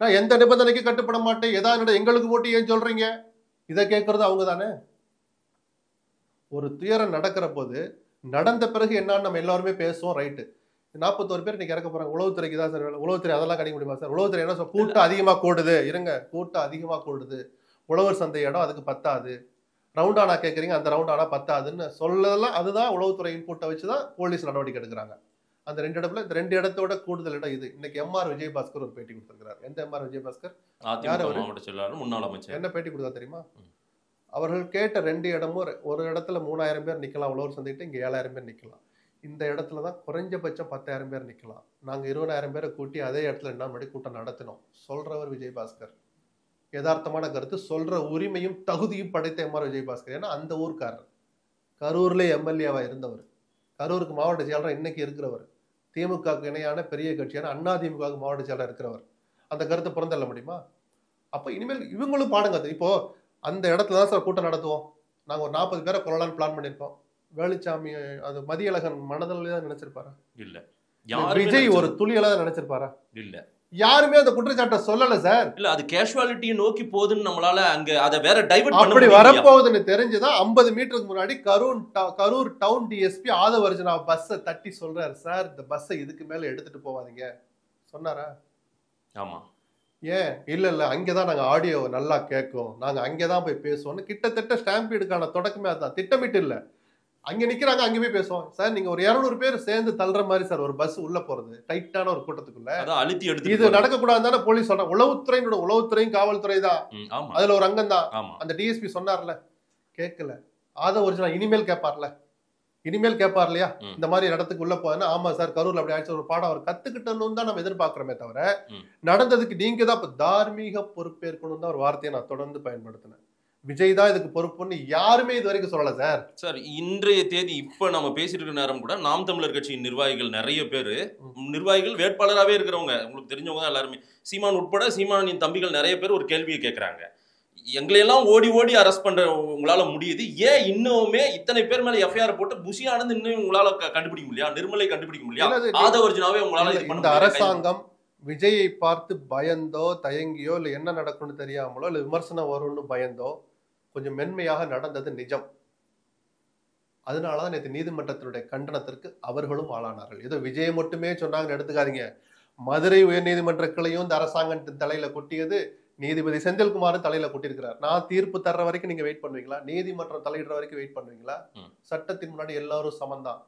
நான் எந்த நிபந்தனைக்கு கட்டுப்பட மாட்டேன், ஏதாவது எங்களுக்கு போட்டு ஏன் சொல்றீங்க, இதை கேட்கறது அவங்க தானே. ஒரு துயரம் நடக்கிற போது நடந்த பிறகு என்னன்னு நம்ம எல்லாருமே பேசுவோம். ரைட்டு, 41 பேர் இன்னைக்கு இறக்க போறாங்க. உளவுத்துறைக்கு தான் சார் வேலை. உளவுத்துறை அதெல்லாம் கணிக்க முடியுமா சார்? உளவுத்துறை என்ன சார், கூட்டம் அதிகமா கூடுது, இருங்க, கூட்டம் அதிகமா கூடுது, உழவர் சந்தை இடம் அதுக்கு பத்தாது, ரவுண்ட் ஆனா கேட்குறீங்க, அந்த ரவுண்ட் ஆனா பத்தாதுன்னு சொல்லலாம். அதுதான் உளவுத்துறை இன்புட்டை வச்சுதான் போலீஸ் நடவடிக்கை எடுக்கிறாங்க. அந்த 2 இடத்துல, இந்த 2 இடத்தோட கூடுதல் இடம் இது. இன்னைக்கு எம்ஆர் விஜயபாஸ்கர் ஒரு பேட்டி கொடுத்திருக்கிறார். எந்த எம்ஆர் விஜயபாஸ்கர்? முன்னாள் அமைச்சர். என்ன பேட்டி கொடுத்தா தெரியுமா? அவர்கள் கேட்ட 2 இடமும், ஒரு இடத்துல 3000 பேர் நிக்கலாம் உழவர் சந்தைட்டு, இங்க 7000 பேர் நிக்கலாம். இந்த இடத்துல தான் குறைஞ்சபட்சம் 10,000 பேர் நிக்கலாம். நாங்க 20,000 பேரை கூட்டி அதே இடத்துல 2 மணி கூட்டம் நடத்தினோம் சொல்றவர் விஜயபாஸ்கர். யதார்த்தமான கருத்து சொல்ற உரிமையும் தகுதியும் படைத்த எம்ஆர் விஜயபாஸ்கர். ஏன்னா அந்த ஊர்க்காரர், கரூர்ல எம்எல்ஏவா இருந்தவர், கரூருக்கு மாவட்ட செயலர் இன்னைக்கு இருக்கிறவர், திமுகவுக்கு இணையான பெரிய கட்சியான அண்ணா திமுக மாவட்ட செயலர் இருக்கிறவர். அந்த கருத்தை புறந்தள்ள முடியுமா? அப்ப இனிமேல் இவங்களும் பாடுங்க. இப்போ அந்த இடத்துல தான் சார் கூட்டம் நடத்துவோம். நாங்க ஒரு 40 பேரை கொள்ளலான்னு பிளான் பண்ணிருக்கோம். வேலுச்சாமி அது மதியழகன் மனதில் தான் நினைச்சிருப்பாரா? இல்ல. விஜய் ஒரு துளியெல்லாம் நினைச்சிருப்பாரா? இல்ல. யாருமே அந்த குற்றச்சாட்டை சொல்லல சார். இல்ல, அது கேஷுவாலிட்டியை நோக்கி போகுதுன்னு நம்மளால அங்க அதை வேற டைவர்ட் பண்ண அப்படி வரப்போகுதுன்னு தெரிஞ்சுதான் 50 மீட்டருக்கு முன்னாடி கரூர் டவுன் டிஎஸ்பி ஆதவர்ஜனா பஸ்ஸை தட்டி சொல்றாரு, சார் இந்த பஸ்ஸை இதுக்கு மேல எடுத்துட்டு போவாதீங்க சொன்னாரா? ஆமா. ஏன்? இல்ல அங்கதான் நாங்க ஆடியோ நல்லா கேட்கும், நாங்க அங்கதான் போய் பேசுவோம்னு. கிட்டத்தட்ட ஸ்டாம்பீடுக்கான தொடக்கமே அதுதான். திட்டமிட்டு இல்ல, அங்க நிக்கிறாங்க, அங்கே போய் பேசுவோம். சார் நீங்க ஒரு 200 பேர் சேர்ந்து தள்ளுற மாதிரி சார் ஒரு பஸ் உள்ள போறது, டைட்டான ஒரு கூட்டத்துக்குள்ள அழுத்தி எடுத்து இது நடக்க கூடாது தானே போலீஸ் சொல்றாங்க. உளவுத்துறையும் காவல்துறை தான் அதுல ஒரு அங்கம் தான். அந்த டிஎஸ்பி சொன்னார்ல, கேட்கல. ஆதவர்ஜனா இனிமேல் கேட்பார் இல்லையா, இந்த மாதிரி இடத்துக்கு உள்ள போனா, ஆமா சார் கரூர்ல அப்படி ஆயிடுச்சு, ஒரு பாடம் அவர் கத்துக்கிட்டணும் தான் நம்ம எதிர்பார்க்கிறோமே தவிர, நடந்ததுக்கு நீங்க தான் தார்மீக பொறுப்பேற்கணும் தான் ஒரு வார்த்தையை நான் தொடர்ந்து பயன்படுத்தினேன். விஜய் தான் இதுக்கு பொறுப்புன்னு யாருமே இது வரைக்கும் சொல்லல சார். சார் இன்றைய தேதி இப்ப நம்ம பேசிட்டு இருக்க நேரம் கூட நாம் தமிழர் கட்சியின் நிர்வாகிகள் நிறைய பேர், நிர்வாகிகள் வேட்பாளராகவே இருக்கிறவங்க, உங்களுக்கு தெரிஞ்சவங்க தான் எல்லாருமே, சீமான் உட்பட சீமானின் தம்பிகள் நிறைய பேர் ஒரு கேள்வியை கேட்கறாங்க, எங்களையெல்லாம் ஓடி அரெஸ்ட் பண்ற உங்களால முடியுது, ஏன் இன்னுமே இத்தனை பேர் மேல எஃப்ஐஆர் போட்டு புஷி ஆனது இன்னும் உங்களால கண்டுபிடிக்க முடியா, நிர்மலை கண்டுபிடிக்க முடியா, ஆதவர்ஜனாவே உங்களால இந்த அரசாங்கம் விஜயை பார்த்து பயந்தோ தயங்கியோ இல்ல என்ன நடக்கும்னு தெரியாமலோ இல்ல விமர்சனம் வரும்னு பயந்தோ கொஞ்சம் மென்மையாக நடந்தது நிஜம். அதனாலதான் நேற்று நீதிமன்றத்தினுடைய கண்டனத்திற்கு அவர்களும் ஆளானார்கள். ஏதோ விஜயை மட்டுமே சொன்னாங்கன்னு எடுத்துக்காதீங்க. மதுரை உயர்நீதிமன்ற கிளையும் இந்த அரசாங்கத்தின் தலையில கொட்டியது, நீதிபதி செந்தில்குமார் தலையில கொட்டியிருக்கிறார். நான் தீர்ப்பு தர்ற வரைக்கும் நீங்க வெயிட் பண்ணுவீங்களா? நீதிமன்றம் தலையிடுற வரைக்கும் வெயிட் பண்ணுவீங்களா? சட்டத்தின் முன்னாடி எல்லாரும் சமந்தான்.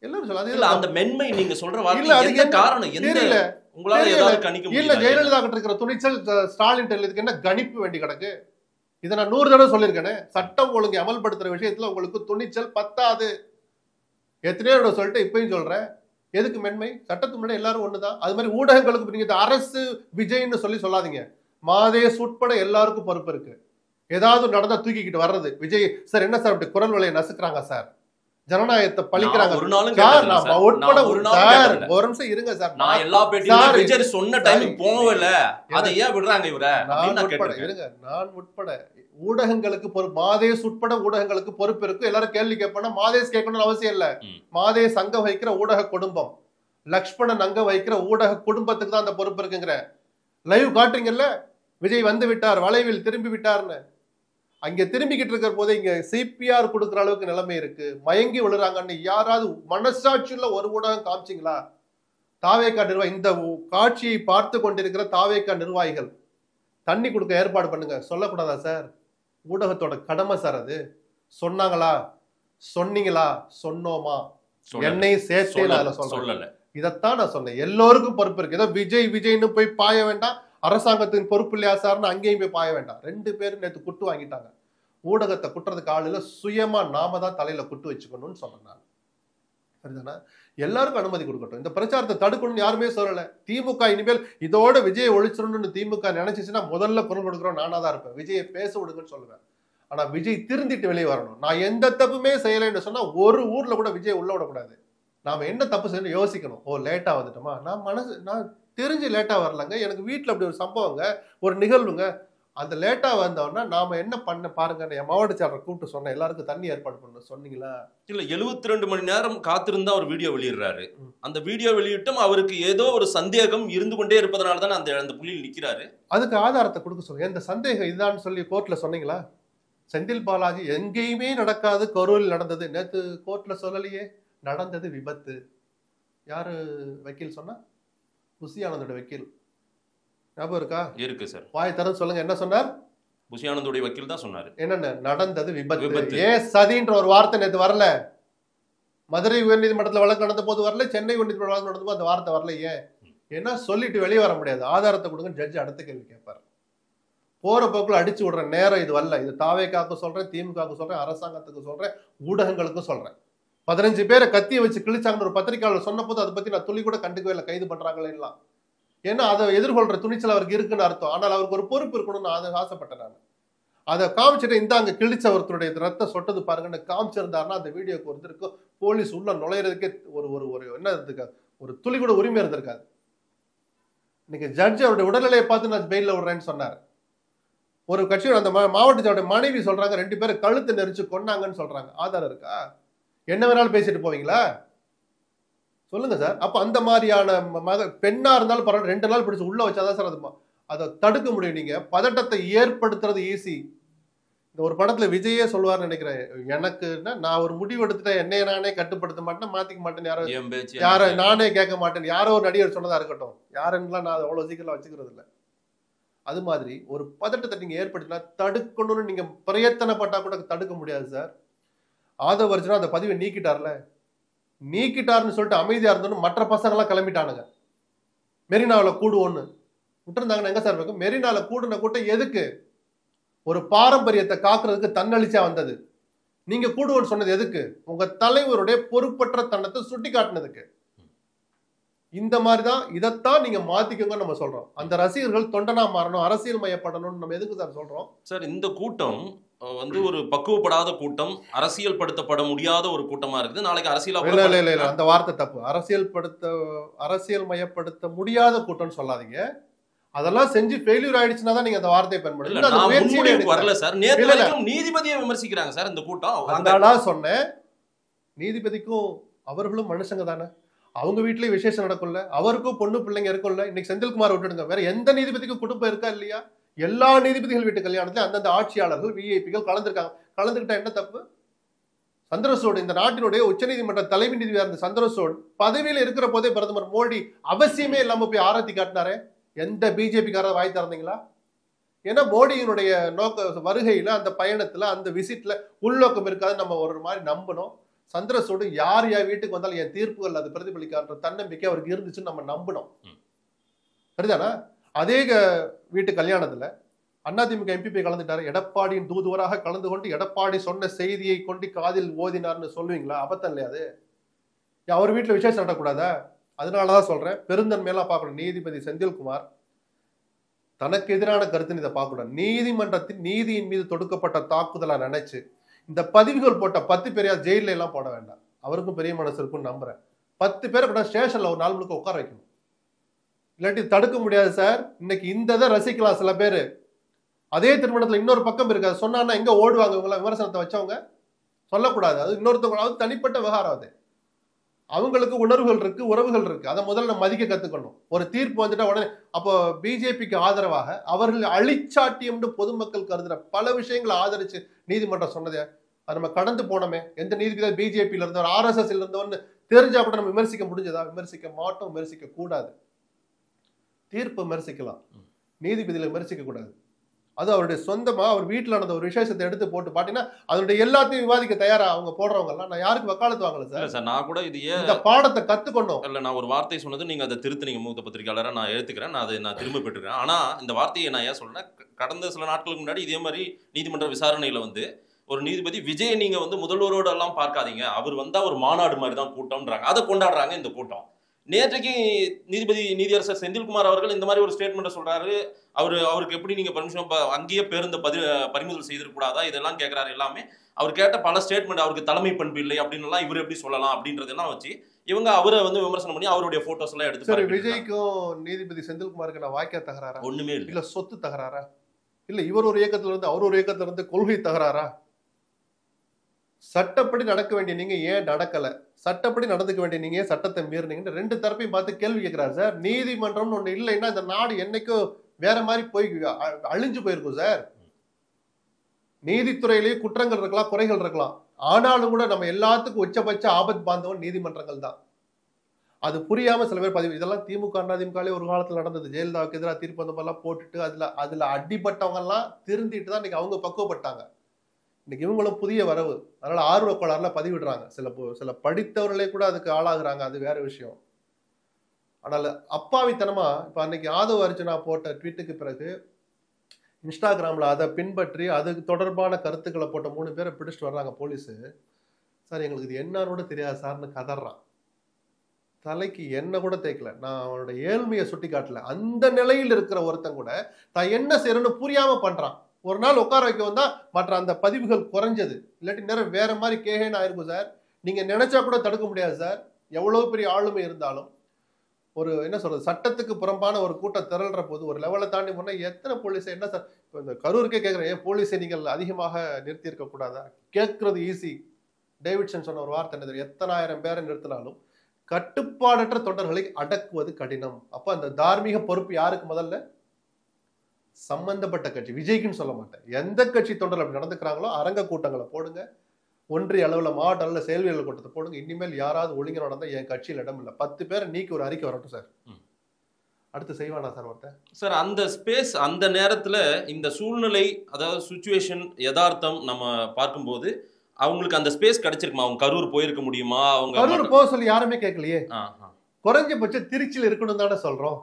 எல்லாரும் சொல்ல அந்த மென்மை நீங்க சொல்ற வார்த்தை காரணம் என்ன? உங்களால ஏதாவது கணிக்க முடியல? இல்ல ஜெயலலிதா கிட்ட இருக்கிற துணிச்சல் ஸ்டாலின் இதுக்கு என்ன கணிப்பு வேண்டி கிடக்கு? இதை நான் 100 தடவை சொல்லியிருக்கேனே, சட்டம் ஒழுங்கு அமல்படுத்துற விஷயத்துல உங்களுக்கு துணிச்சல் பத்தாது. எத்தனையோ தடவை சொல்லிட்டு இப்பயும் சொல்றேன். எதுக்கு மென்மை? சட்டத்துக்கு முன்னாடி எல்லாரும் ஒண்ணுதான். அது மாதிரி ஊடகங்களுக்கு நீங்க அரசு விஜய்ன்னு சொல்லாதீங்க. மாதேஷ் உட்பட எல்லாருக்கும் பொறுப்பு இருக்கு. ஏதாவது நடந்தா தூக்கிக்கிட்டு வர்றது விஜய் சார் என்ன சார் அப்படி குரல் வலையை நசுக்குறாங்க சார், ஜனநாயகத்தை பழிக்கிறாங்க. ஒரு நிமிஷம் இருங்க சார், நான் எல்லா பேட்டியும் விஜய் சொன்ன டைம் போகல, அதை ஏன் விடுறாங்க இவரை? நான் உட்பட ஊடகங்களுக்கு பொறுப்பு, மாதேஷ் உட்பட ஊடகங்களுக்கு பொறுப்பு இருக்கு. எல்லாரும் கேள்வி கேட்போம்னா மாதேஷ் கேட்கணும்னு அவசியம் இல்ல. மாதேஷ் அங்க வைக்கிற ஊடக குடும்பம், லக்ஷ்மணன் அங்க வைக்கிற ஊடக குடும்பத்துக்கு தான் அந்த பொறுப்பு இருக்குங்கிற. லைவ் காட்டுறீங்கல்ல, விஜய் வந்து விட்டார், வளைவில் திரும்பி விட்டார்னு. அங்க திரும்பிக்கிட்டு இருக்கிற போதே இங்க சிபிஆர் கொடுக்குற அளவுக்கு நிலைமை இருக்கு. மயங்கி விழுறாங்கன்னு யாராவது மனசாட்சியுள்ள ஒரு ஊடகம் காமிச்சிங்களா? தாவேகா நிர்வாகி, இந்த காட்சியை பார்த்து கொண்டிருக்கிற தாவேகா நிர்வாகிகள் தண்ணி கொடுக்க ஏற்பாடு பண்ணுங்க சொல்லக்கூடாதா சார்? ஊடகத்தோட கடமை சார் அது. சொன்னாங்களா? சொன்னீங்களா? சொன்னோமா? என்னையும் சேர்த்தே நான் சொல்றேன். இதைத்தான் நான் சொன்னேன். எல்லோருக்கும் பொறுப்பு இருக்கு. ஏதோ விஜய்னு போய் பாய வேண்டாம், அரசாங்கத்தின் பொறுப்பு இல்லையா சார்னு அங்கேயும் போய் பாய வேண்டாம். 2 பேரும் நேற்று குட்டு வாங்கிட்டாங்க. ஊடகத்தை குட்டுறதுக்கு ஆளுல சுயமா நாம தான் தலையில குட்டு வச்சுக்கணும்னு சொல்றேன் நான். சரிதானா? எல்லாருக்கும் அனுமதி கொடுக்கட்டும். இந்த பிரச்சாரத்தை தடுக்கணும்னு யாருமே சொல்லல. திமுக இனிமேல் இதோட விஜயை ஒழிச்சிடணும்னு திமுக நினைச்சிச்சுன்னா முதல்ல குரல் கொடுக்குறோம் நானா தான் இருப்பேன். விஜயை பேச விடுங்கன்னு சொல்லுவேன். ஆனா விஜய் திருந்திட்டு வெளியே வரணும். நான் எந்த தப்புமே செய்யலைன்னு சொன்னா ஒரு ஊர்ல கூட விஜய் உள்ள விடக்கூடாது. நாம என்ன தப்பு செய்யணும் யோசிக்கணும். ஓ லேட்டா வந்துட்டோமா, நான் தெரிஞ்சு லேட்டா வரலங்க, எனக்கு வீட்டுல அப்படி ஒரு சம்பவங்க, ஒரு நிகழ்வுங்க, அந்த லேட்டா வந்தோம்னா நாம என்ன பண்ண பாருங்க. என் மாவட்ட செயலர் கூப்பிட்டு சொன்னேன், எல்லாருக்கும் தண்ணி ஏற்பாடு பண்ணணும் சொன்னீங்களா? இல்ல 72 மணி நேரம் காத்திருந்தா ஒரு வீடியோ வெளியிடுறாரு. அந்த வீடியோ வெளியிட்டும் அவருக்கு ஏதோ ஒரு சந்தேகம் இருந்து கொண்டே இருப்பதனால தான் அந்த புள்ளியில் நிக்கிறாரு. அதுக்கு ஆதாரத்தை கொடுக்க சொல்லுங்க. இந்த சந்தேகம் இதுதான் சொல்லி கோர்ட்ல சொன்னீங்களா? செந்தில் பாலாஜி எங்கேயுமே நடக்காது, கரூரில் நடந்தது. நேற்று கோர்ட்ல சொல்லலையே, நடந்தது விபத்து. யாரு வக்கீல் சொன்னா? புசி ஆனந்தோட வக்கீல். ஞாபகம் இருக்கா? இருக்கு சார். வாய் தரன்னு சொல்லுங்க. என்ன சொன்னார்? புசி ஆனந்தோட வக்கீல் தான் சொன்னாரு. என்னன்னு? நடந்தது விபத்து. ஏன் சதின்ற ஒரு வார்த்தை நேற்று வரல? மதுரை உயர்நீதிமன்றத்தில் வழக்கு நடந்த போது வரல, சென்னை உயர்நீதிமன்ற வழக்கு நடந்த போது அந்த வார்த்தை வரல. ஏன்? ஏன்னா சொல்லிட்டு வெளியே வர முடியாது. ஆதாரத்தை கொடுங்க, ஜட்ஜ் அடுத்த கேள்வி கேட்பார். போற போக்குல அடிச்சு விடுற நேரம் இது வரல. இது தாவேக்காக்கு சொல்றேன், திமுகவுக்கு சொல்றேன், அரசாங்கத்துக்கு சொல்றேன், ஊடகங்களுக்கும் சொல்றேன். 15 பேரை கத்தியை வச்சு கிழிச்சாங்கன்னு ஒரு பத்திரிகையாளர் சொன்ன போது அதை பத்தி நான் துளி கூட கண்டுக்கவே இல்லை. கைது பண்றாங்களே, ஏன்னா அதை எதிர்கொள்ற துணிச்சல் அவருக்கு இருக்குன்னு அர்த்தம். ஆனால் அவருக்கு ஒரு பொறுப்பு இருக்கணும்னு அதை ஆசைப்பட்டேன் நான். அதை காமிச்சிட்டு இந்த அங்க கிழிச்ச ஒருத்தருடைய ரத்தம் சொட்டது பாருங்கன்னு காமிச்சிருந்தாருன்னா அந்த வீடியோக்கு ஒருத்தருக்கு போலீஸ் உள்ள நுழையிறதுக்கே ஒரு என்ன இருந்திருக்காது, ஒரு துளி கூட உரிமை இருந்திருக்காது. இன்னைக்கு ஜட்ஜ் அவருடைய உடல்நிலையை பார்த்து நான் பெயில விடுறேன்னு சொன்னார். ஒரு கட்சியோட அந்த மாவட்டத்தோட மனைவி சொல்றாங்க 2 பேரை கழுத்து நெரிச்சு கொண்டாங்கன்னு சொல்றாங்க. ஆதாரம் இருக்கா? என்ன வேணாலும் பேசிட்டு போவீங்களா? சொல்லுங்க சார். அப்ப அந்த மாதிரியான பெண்ணா இருந்தாலும் பரவாயில்ல, 2 நாள் பிடிச்சு உள்ள வச்சாதான் சார் அதை தடுக்க முடியும். நீங்க பதட்டத்தை ஏற்படுத்துறது ஈஸி. இந்த ஒரு படத்துல விஜயே சொல்லுவார்னு நினைக்கிறேன், எனக்கு நான் ஒரு முடிவு எடுத்துட்டேன், என்னைய நானே கட்டுப்படுத்த மாட்டேன், மாத்திக்க மாட்டேன், யார நானே கேட்க மாட்டேன், யாரோ ஒரு நடிகர் சொன்னதா இருக்கட்டும், யாருன்னா நான் அவ்வளவு சீக்கிரம் வச்சுக்கிறது இல்லை. அது மாதிரி ஒரு பதட்டத்தை நீங்க ஏற்படுத்தினா தடுக்கணும்னு நீங்க பிரயத்தனப்பட்டா கூட தடுக்க முடியாது சார். ஆதவ அர்ஜுனா அந்த பதிவை நீக்கிட்டாருன்னு சொல்லிட்டு அமைதியா இருந்தோன்னு மற்ற பசங்கள்லாம் கிளம்பிட்டானுங்க. மெரினாவில் கூடுவோன்னு விட்டுருந்தாங்கன்னா எங்க சார் இருக்கும்? மெரினால கூடுன கூட்டம் எதுக்கு? ஒரு பாரம்பரியத்தை காக்குறதுக்கு தன்னழிச்சா வந்தது. நீங்க கூடுவோன்னு சொன்னது எதுக்கு? உங்க தலைவருடைய பொறுப்பற்ற தன்னத்தை சுட்டி காட்டினதுக்கு. இந்த மாதிரிதான் இதைத்தான் நீங்க மாத்திக்கோங்கன்னு நம்ம சொல்றோம். அந்த ரசிகர்கள் தொண்டனா மாறணும், அரசியல் மயப்படணும்னு நம்ம எதுக்கு சார் சொல்றோம்? சார் இந்த கூட்டம் ஒரு பக்குவப்படாத கூட்டம், அரசியல் படுத்தப்பட முடியாத ஒரு கூட்டமா இருக்குது. நாளைக்கு அரசியல் அந்த வார்த்தை தப்பு. அரசியல் மயப்படுத்த முடியாத கூட்டம்னு சொல்லாதீங்க. அதெல்லாம் செஞ்சு ஃபெயிலியர் ஆயிடுச்சுன்னா தான் நீங்க அந்த வார்த்தையை பயன்படுத்தணும். வரல சார். நேத்து வரைக்கும் நீதிபதியை விமர்சிக்கிறாங்க சார் இந்த கூட்டம். அதனால சொன்னேன், நீதிபதிக்கும் அவர்களும் மனுஷங்க தானே. அவங்க வீட்லயும் விசேஷம் நடக்கும்ல, அவருக்கும் பொண்ணு பிள்ளைங்க இருக்கும்ல. இன்னைக்கு செந்தில்குமார் விட்டுடுங்க, வேற எந்த நீதிபதிக்கும் குடும்பம் இருக்கா இல்லையா? எல்லா நீதிபதிகள் வீட்டு கல்யாணத்துல அந்தந்த ஆட்சியாளர்கள் விஐபிகள் கலந்துருக்காங்க. கலந்துக்கிட்டா என்ன தப்பு? சந்திரசூட் இந்த நாட்டினுடைய உச்சநீதிமன்ற தலைமை நீதிபதியா இருந்த சந்திரசூட் பதவியில இருக்கிற போதே பிரதமர் மோடி அவசியமே இல்லாம போய் ஆராய்ச்சி காட்டினாரே. எந்த பிஜேபிக்காரர் வாய் திறந்தீங்களா? ஏன்னா மோடியினுடைய வருகையில, அந்த பயணத்துல, அந்த விசிட்ல உள்நோக்கம் இருக்காது நம்ம ஒரு மாதிரி நம்பணும். சந்திரசூட் யார் வீட்டுக்கு வந்தாலும் என் தீர்ப்புகள் அது பிரதிபலிக்கான்ற தன்னம்பிக்கை அவருக்கு இருந்துச்சுன்னு நம்ம நம்பணும். சரிதானா? அதே வீட்டு கல்யாணத்துல அதிமுக எம்பி கலந்துட்டாரு. எடப்பாடியின் தூதுவராக கலந்து கொண்டு எடப்பாடி சொன்ன செய்தியை கொண்டு காதில் ஓதினார்னு சொல்லுவீங்களா? அபத்தம் இல்லையா அது? அவர் வீட்டுல விசேஷம் நடக்கூடாதா? அதனாலதான் சொல்றேன், பெருந்தன்மையெல்லாம் பார்க்கணும். நீதிபதி செந்தில்குமார் தனக்கு எதிரான கருத்துன்னு இதை பார்க்கக்கூடாது. நீதிமன்றத்தின் நீதியின் மீது தொடுக்கப்பட்ட தாக்குதலா நினைச்சு இந்த பதிவுகள் போட்ட 10 பேரையா ஜெயில எல்லாம் போட வேண்டாம். அவருக்கும் பெரிய மனசு இருக்குன்னு நம்புறேன். 10 பேரை கூட ஸ்டேஷன்ல ஒரு நாள் முழுக்க உட்கார வைக்கணும். இல்லாட்டி தடுக்க முடியாது சார். இன்னைக்கு இந்த இதை ரசிக்கலாம் சில பேரு. அதே திருமணத்துல இன்னொரு பக்கம் இருக்காது சொன்னா எங்க ஓடுவாங்க இவங்க விமர்சனத்தை வச்சவங்க? சொல்லக்கூடாது. அது இன்னொருத்தவங்களாவது தனிப்பட்ட விவகாரம். அது அவங்களுக்கு உணர்வுகள் இருக்கு, உறவுகள் இருக்கு. அதை முதல்ல மதிக்க கத்துக்கணும். ஒரு தீர்ப்பு வந்துட்டா உடனே அப்போ பிஜேபிக்கு ஆதரவாக அவர்கள் அழிச்சாட்டியம்னு பொதுமக்கள் கருதுற பல விஷயங்களை ஆதரிச்சு நீதிமன்றம் சொன்னதே அது நம்ம கடந்து போனோமே. எந்த நீதிபதி பிஜேபியில இருந்தவர், RSS இருந்தவன்னு தெரிஞ்சா கூட நம்ம விமர்சிக்க முடிஞ்சதா? விமர்சிக்க மாட்டோம், விமர்சிக்க கூடாது. தீர்ப்பு விமர்சிக்கலாம், நீதிபதியில விமர்சிக்க கூடாது. அது அவருடைய சொந்தமா அவர் வீட்டுல நடந்த ஒரு விசேஷத்தை எடுத்து போட்டு பாத்தீங்கன்னா அதனுடைய எல்லாத்தையும் விவாதிக்க தயாரா அவங்க போடுறவங்க எல்லாம். நான் யாருக்கு வக்காலத்து வாங்கல சார். நான் கூட இது இந்த பாடத்தை கத்துக்கணும். இல்ல நான் ஒரு வார்த்தை சொன்னது நீங்க அதை திருத்தினீங்க, மூத்த பத்திரிகையாளராக நான் எடுத்துக்கிறேன், நான் திரும்ப பெற்றுக்கிறேன். ஆனா இந்த வார்த்தையை நான் ஏன் சொல்றேன், கடந்த சில நாட்களுக்கு முன்னாடி இதே மாதிரி நீதிமன்ற விசாரணையில ஒரு நீதிபதி விஜய் நீங்க முதல்வரோட எல்லாம் பார்க்காதீங்க, அவர் வந்தா ஒரு மாநாடு மாதிரி தான் கூட்டம்ன்றாங்க, அதை கொண்டாடுறாங்க இந்த கூட்டம். நேற்றைக்கு நீதியரசர் செந்தில்குமார் அவர்கள் இந்த மாதிரி ஒரு ஸ்டேட்மெண்ட் சொல்றாரு. அவருக்கு எப்படி நீங்க பர்மிஷன் அங்கேயே பேருந்து பறிமுதல் செய்திருக்கூடாதா, இதெல்லாம் கேட்கிறாரு. எல்லாமே அவர் கேட்ட பல ஸ்டேட்மெண்ட், அவருக்கு தலைமை பண்பு இல்லை அப்படின்னு எல்லாம் இவர் எப்படி சொல்லலாம் அப்படின்றதெல்லாம் வச்சு இவங்க அவரை விமர்சனம் பண்ணி அவருடைய போட்டோஸ் எல்லாம் எடுத்து. சரி, விஜய்க்கும் நீதிபதி செந்தில்குமாருக்கு நான் வாய்க்கா தகராறா? ஒண்ணுமே இல்லை. இல்ல சொத்து தகராறா? இல்ல இவர் ஒரு இயக்கத்துல இருந்து அவர் ஒரு இயக்கத்துல இருந்து கொள்கை தகராறா? சட்டப்படி நடக்க வேண்டிய நீங்க ஏன் நடக்கல, சட்டப்படி நடந்துக்க வேண்டிய நீங்க ஏன் சட்டத்தை மீறினீங்கன்னு ரெண்டு தரப்பையும் பார்த்து கேள்வி கேட்கிறாரு சார். நீதிமன்றம்னு ஒண்ணு இல்லைன்னா இந்த நாடு என்னைக்கும் வேற மாதிரி போய் அழிஞ்சு போயிருக்கும் சார். நீதித்துறையிலேயே குற்றங்கள் இருக்கலாம், குறைகள் இருக்கலாம், ஆனாலும் கூட நம்ம எல்லாத்துக்கும் உச்சபட்ச ஆபத் பாந்தவன் நீதிமன்றங்கள் தான். அது புரியாம சில பேர் பதிவு, இதெல்லாம் திமுக அதிமுகலே ஒரு காலத்துல நடந்தது. ஜெயலலிதாவுக்கு எதிராக தீர்ப்பு அந்த மாதிரிலாம் போட்டுட்டு அதுல அடிபட்டவங்க எல்லாம் திருந்திட்டு தான் இன்னைக்கு அவங்க பக்குவப்பட்டாங்க. இன்னைக்கு இவங்களும் புதிய வரவு, அதனால ஆர்வ கோளாறுல பதிவிடுறாங்க. சில படித்தவர்களே கூட அதுக்கு ஆளாகிறாங்க, அது வேற விஷயம். ஆனால் அப்பாவித்தனமா இப்ப அன்னைக்கு ஆதவ அர்ஜுனா போட்ட ட்வீட்டுக்கு பிறகு இன்ஸ்டாகிராம்ல அதை பின்பற்றி அதுக்கு தொடர்பான கருத்துக்களை போட்ட 3 பேரை பிடிச்சிட்டு வர்றாங்க போலீஸு. சார் எங்களுக்கு இது என்னன்னு தெரியாது சார்னு கதறான். தலைக்கு என்ன கூட தேய்க்கல, நான் அவனோட ஏழ்மையை சுட்டி காட்டல. அந்த நிலையில் இருக்கிற ஒருத்தன் கூட தான் என்ன செய்யறன்னு புரியாம பண்றான். ஒரு நாள் உட்கார வைக்க வந்தா மற்ற அந்த பதிவுகள் குறைஞ்சது, இல்லாட்டி நேரம் வேற மாதிரி கேகேன்னு ஆயிருக்கும் சார். நீங்க நினைச்சா கூட தடுக்க முடியாது சார், எவ்வளவு பெரிய ஆளுமை இருந்தாலும். ஒரு என்ன சொல்றது, சட்டத்துக்கு புறம்பான ஒரு கூட்டம் திரள்ற போது ஒரு லெவலை தாண்டி போனா எத்தனை போலீஸை என்ன சார். இப்போ இந்த கரூருக்கே கேட்குறேன், ஏன் போலீஸை நீங்கள் அதிகமாக நிறுத்தி இருக்க கூடாதா? கேட்கறது ஈஸி. டேவிட்சன் சொன்ன ஒரு வார்த்தை என்ன தெரியும், எத்தனை ஆயிரம் பேரை நிறுத்தினாலும் கட்டுப்பாடற்ற தொண்டர்களை அடக்குவது கடினம். அப்ப அந்த தார்மீக பொறுப்பு யாருக்கு? முதல்ல சம்பந்தப்பட்ட கட்சி. விஜய்க்குன்னு சொல்ல மாட்டேன், எந்த கட்சி தொண்டர்கள் அப்படி நடந்துக்கிறாங்களோ அரங்க கூட்டங்களை போடுங்க, ஒன்றிய அளவுல மாவட்ட அளவுல செயல்வியல் கூட்டத்தை போடுங்க. இனிமேல் யாராவது ஒழுங்கு நடந்தா என் கட்சியில் இடம் இல்லை, 10 பேரை நீக்கி ஒரு அறிக்கை வரட்டும் சார். அடுத்து செய்வானா சார் ஒருத்தன்? சார் அந்த ஸ்பேஸ் அந்த நேரத்துல இந்த சூழ்நிலை, அதாவது சுச்சுவேஷன் யதார்த்தம் நம்ம பார்க்கும்போது அவங்களுக்கு அந்த ஸ்பேஸ் கிடைச்சிருக்குமா? அவங்க கரூர் போயிருக்க முடியுமா? அவங்க கரூர் போக சொல்லி யாருமே கேட்கலையே. குறைஞ்சபட்சம் திருச்சியில் இருக்கணும் தானே சொல்றோம்.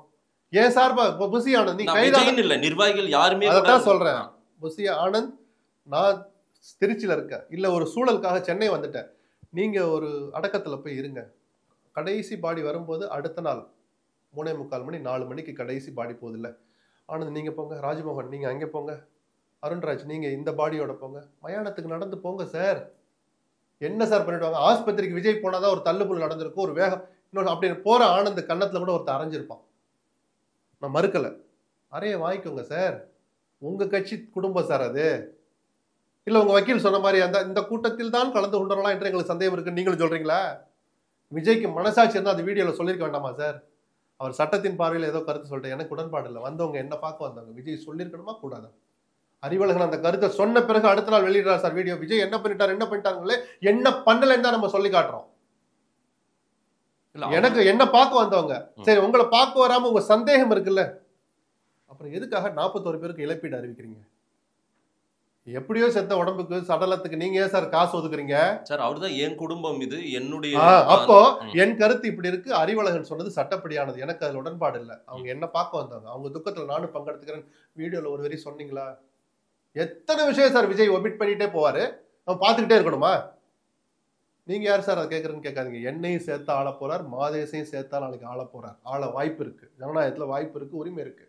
ஏன் சார்பா புசி ஆனந்த் நீ கைதான இல்ல, நிர்வாகிகள் யாருமே அதான் சொல்றேன். புசி ஆனந்த் நான் திருச்சியில இருக்கேன், இல்ல ஒரு சூழலுக்காக சென்னை வந்துட்டேன், நீங்க ஒரு அடக்கத்துல போய் இருங்க. கடைசி பாடி வரும்போது அடுத்த நாள் 3:45 மணி 4 மணிக்கு கடைசி பாடி போகுது இல்ல, ஆனந்த் நீங்க போங்க, ராஜ்மோகன் நீங்க அங்கே போங்க, அருண்ராஜ் நீங்க இந்த பாடியோட போங்க, மயானத்துக்கு நடந்து போங்க சார். என்ன சார் பண்ணிடுவாங்க? ஆஸ்பத்திரிக்கு விஜய் போனாதான் ஒரு தள்ளுபுல் நடந்திருக்கும், ஒரு வேகம் இன்னொரு அப்படி போற ஆனந்த் கன்னத்துல கூட ஒருத்தர் அரைஞ்சிருப்பான். நான் மறுக்கல, அறைய வாங்கிக்கோங்க சார், உங்க கட்சி குடும்பம் சார் அது. இல்ல உங்க வக்கீல் சொன்ன மாதிரி அந்த இந்த கூட்டத்தில் தான் கலந்து கொண்டலாம் என்று எங்களுக்கு சந்தேகம் இருக்கு நீங்களும் சொல்றீங்களா? விஜய்க்கு மனசாட்சி இருந்தா அந்த வீடியோல சொல்லிருக்க வேண்டாமா சார்? அவர் சட்டத்தின் பார்வையில் ஏதோ கருத்து சொல்லிட்டு எனக்கு உடன்பாடு இல்லை, வந்தவங்க என்ன பார்க்க வந்தாங்க, விஜய் சொல்லியிருக்கணுமா கூடாது? அறிவழகன் அந்த கருத்தை சொன்ன பிறகு அடுத்த நாள் வெளியிடுறாரு சார் வீடியோ, விஜய் என்ன பண்ணிட்டாங்களே, என்ன பண்ணலன்னு தான் நம்ம சொல்லி காட்டுறோம். எனக்கு என்ன பார்க்க வந்தவங்க, சரி உங்களை பார்க்க வராம உங்க சந்தேகம் இருக்குல்ல, அப்புறம் எதுக்காக 41 பேருக்கு இழப்பீடு அறிவிக்கிறீங்க? எப்படியோ செத்த உடம்புக்கு சடலத்துக்கு நீங்க ஏன் சார் காசு ஒதுக்குறீங்க சார்? அவர்தான் என் குடும்பம், இது என்னுடைய. அப்போ என் கருத்து இப்படி இருக்கு, அறிவழகன் சொன்னது சட்டப்படியானது, எனக்கு அதுல உடன்பாடு இல்லை. அவங்க என்ன பார்க்க வந்தாங்க, அவங்க துக்கத்துல நானும் பங்கெடுத்துக்கிறேன். வீடியோல ஒரு வரி சொன்னீங்களா? எத்தனை விஷயம் சார் விஜய் ஒபிட் பண்ணிட்டே போவாரு, அவன் பார்த்துக்கிட்டே இருக்கணுமா? நீங்க யார் சார் அதை கேட்கறேன்னு கேட்காதீங்க. என்னையும் சேர்த்து ஆள போறார், மாதேசையும் சேர்த்தா நாளைக்கு ஆள போறார். ஆள வாய்ப்பு இருக்கு, ஜனநாயகத்துல வாய்ப்பு இருக்கு, உரிமை இருக்கு.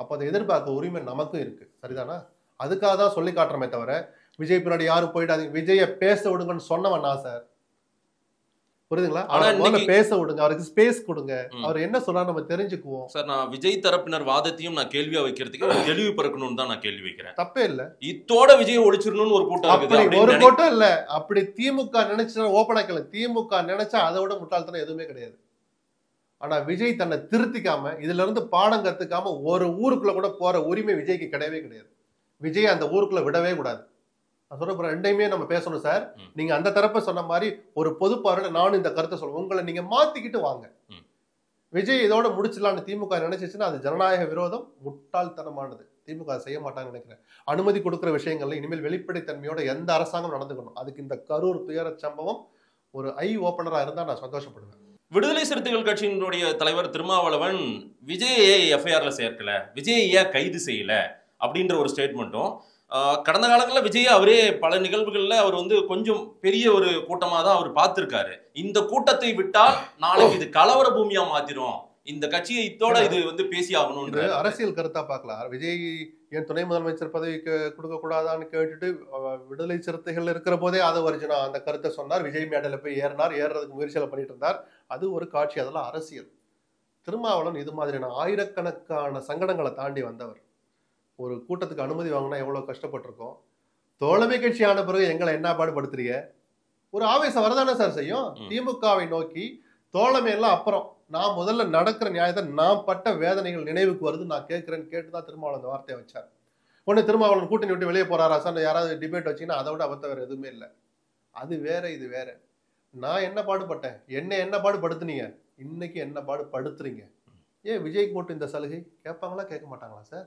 அப்ப அதை எதிர்பார்க்க உரிமை நமக்கும் இருக்கு, சரிதானா? அதுக்காக தான் சொல்லி காட்டுறமே தவிர விஜய் பின்னாடி யாரும் போயிடாதீங்க, விஜய பேச விடுங்கன்னு சொன்னவன் நான் சார், புரியுதுங்களா? ஆனா பேச விடுங்க, அவருக்கு ஸ்பேஸ் கொடுங்க, அவர் என்ன சொல்றாரு நம்ம தெரிஞ்சுக்குவோம் சார். நான் விஜய் தரப்பினர் வாதத்தையும் நான் கேள்வியா வைக்கிறதுக்கு தெளிவு பிறக்கணும்னு தான் நான் கேள்வி வைக்கிறேன். தப்பே இல்ல, இத்தோட விஜய் ஒழிச்சிடணும்னு ஒரு கூட்டம் இருக்குது. ஒரு கூட்டம் இல்ல, அப்படி திமுக நினைச்சா ஓப்பனா கேளு, திமுக நினைச்சா அதை விட முட்டாள்தனம் எதுவுமே கிடையாது. ஆனா விஜய் தன்னை திருத்திக்காம, இதுல இருந்து பாடம் கத்துக்காம ஒரு ஊருக்குள்ள கூட போற உரிமை விஜய்க்கு கிடையவே கிடையாது. விஜய் அந்த ஊருக்குள்ள விடவே கூடாது. சொல்ற ரெண்டையுமே நம்ம பேசணும் சார். நீங்க அந்த தரப்ப சொன்ன மாதிரி ஒரு பொது பார்வையில நானும் இந்த கருத்தை சொல்லுவேன், உங்களை நீங்க மாத்திக்கிட்டு வாங்க. விஜய் இதோட முடிச்சிடலான்னு திமுக நினைச்சிச்சுன்னா அது ஜனநாயக விரோதம், முட்டாள்தனமானது. திமுக செய்ய மாட்டாங்கன்னு நினைக்கிறேன். அனுமதி கொடுக்குற விஷயங்கள்ல இனிமேல் வெளிப்படைத்தன்மையோட எந்த அரசாங்கம் நடந்துக்கணும். அதுக்கு இந்த கரூர் துயர சம்பவம் ஒரு ஐ ஓப்பனரா இருந்தா நான் சந்தோஷப்படுவேன். விடுதலை சிறுத்தைகள் கட்சியினுடைய தலைவர் திருமாவளவன் விஜயை எஃப்ஐஆர்ல சேர்க்கல, விஜயை ஏன் கைது செய்யல அப்படின்ற ஒரு ஸ்டேட்மெண்ட்டும், கடந்த காலங்களில் விஜய் அவரே பல நிகழ்வுகளில் அவர் வந்து கொஞ்சம் பெரிய ஒரு கூட்டமாக தான் அவர் பார்த்துருக்காரு. இந்த கூட்டத்தை விட்டால் நாளைக்கு இது கலவர பூமியா மாத்திரும், இந்த கட்சியை இத்தோட இது வந்து பேசி ஆகணும். அரசியல் கருத்தா பார்க்கலாம். விஜய் என் துணை முதலமைச்சர் பதவிக்கு கொடுக்க கூடாதான்னு கேட்டுட்டு விடுதலை சிறுத்தைகள் இருக்கிற போதே ஆதவர்ஜுனா அந்த கருத்தை சொன்னார். விஜய் மேடையில போய் ஏறுறதுக்கு முயற்சிகளை பண்ணிட்டு இருந்தார். அது ஒரு காட்சி, அதெல்லாம் அரசியல். திருமாவளவன் இது மாதிரியான ஆயிரக்கணக்கான சங்கடங்களை தாண்டி வந்தவர். ஒரு கூட்டத்துக்கு அனுமதி வாங்கினா எவ்வளவு கஷ்டப்பட்டிருக்கோம். தோழமை கட்சி ஆன பிறகு எங்களை என்ன பாடுபடுத்துறீங்க? ஒரு ஆவேசம் வரதானே சார் செய்யும். திமுகவை நோக்கி தோழமை எல்லாம் அப்புறம், நான் முதல்ல நடக்கிற நியாயத்தை, நான் பட்ட வேதனைகள் நினைவுக்கு வருது, நான் கேட்கிறேன்னு கேட்டுதான் திருமாவளவன் அந்த வார்த்தையை வச்சார். ஒண்ணு திருமாவளவன் கூட்டணி விட்டு வெளியே போறாரா சார், யாராவது டிபேட் வச்சீங்கன்னா அதை விட அவத்த வேற எதுவுமே இல்லை. அது வேற, இது வேற. நான் என்ன பாடுபட்டேன், என்ன பாடுபடுத்துனீங்க, இன்னைக்கு என்ன பாடுபடுத்துறீங்க. ஏன் விஜய்க்கு மட்டும் இந்த சலுகை கேட்பாங்களா கேட்க மாட்டாங்களா சார்?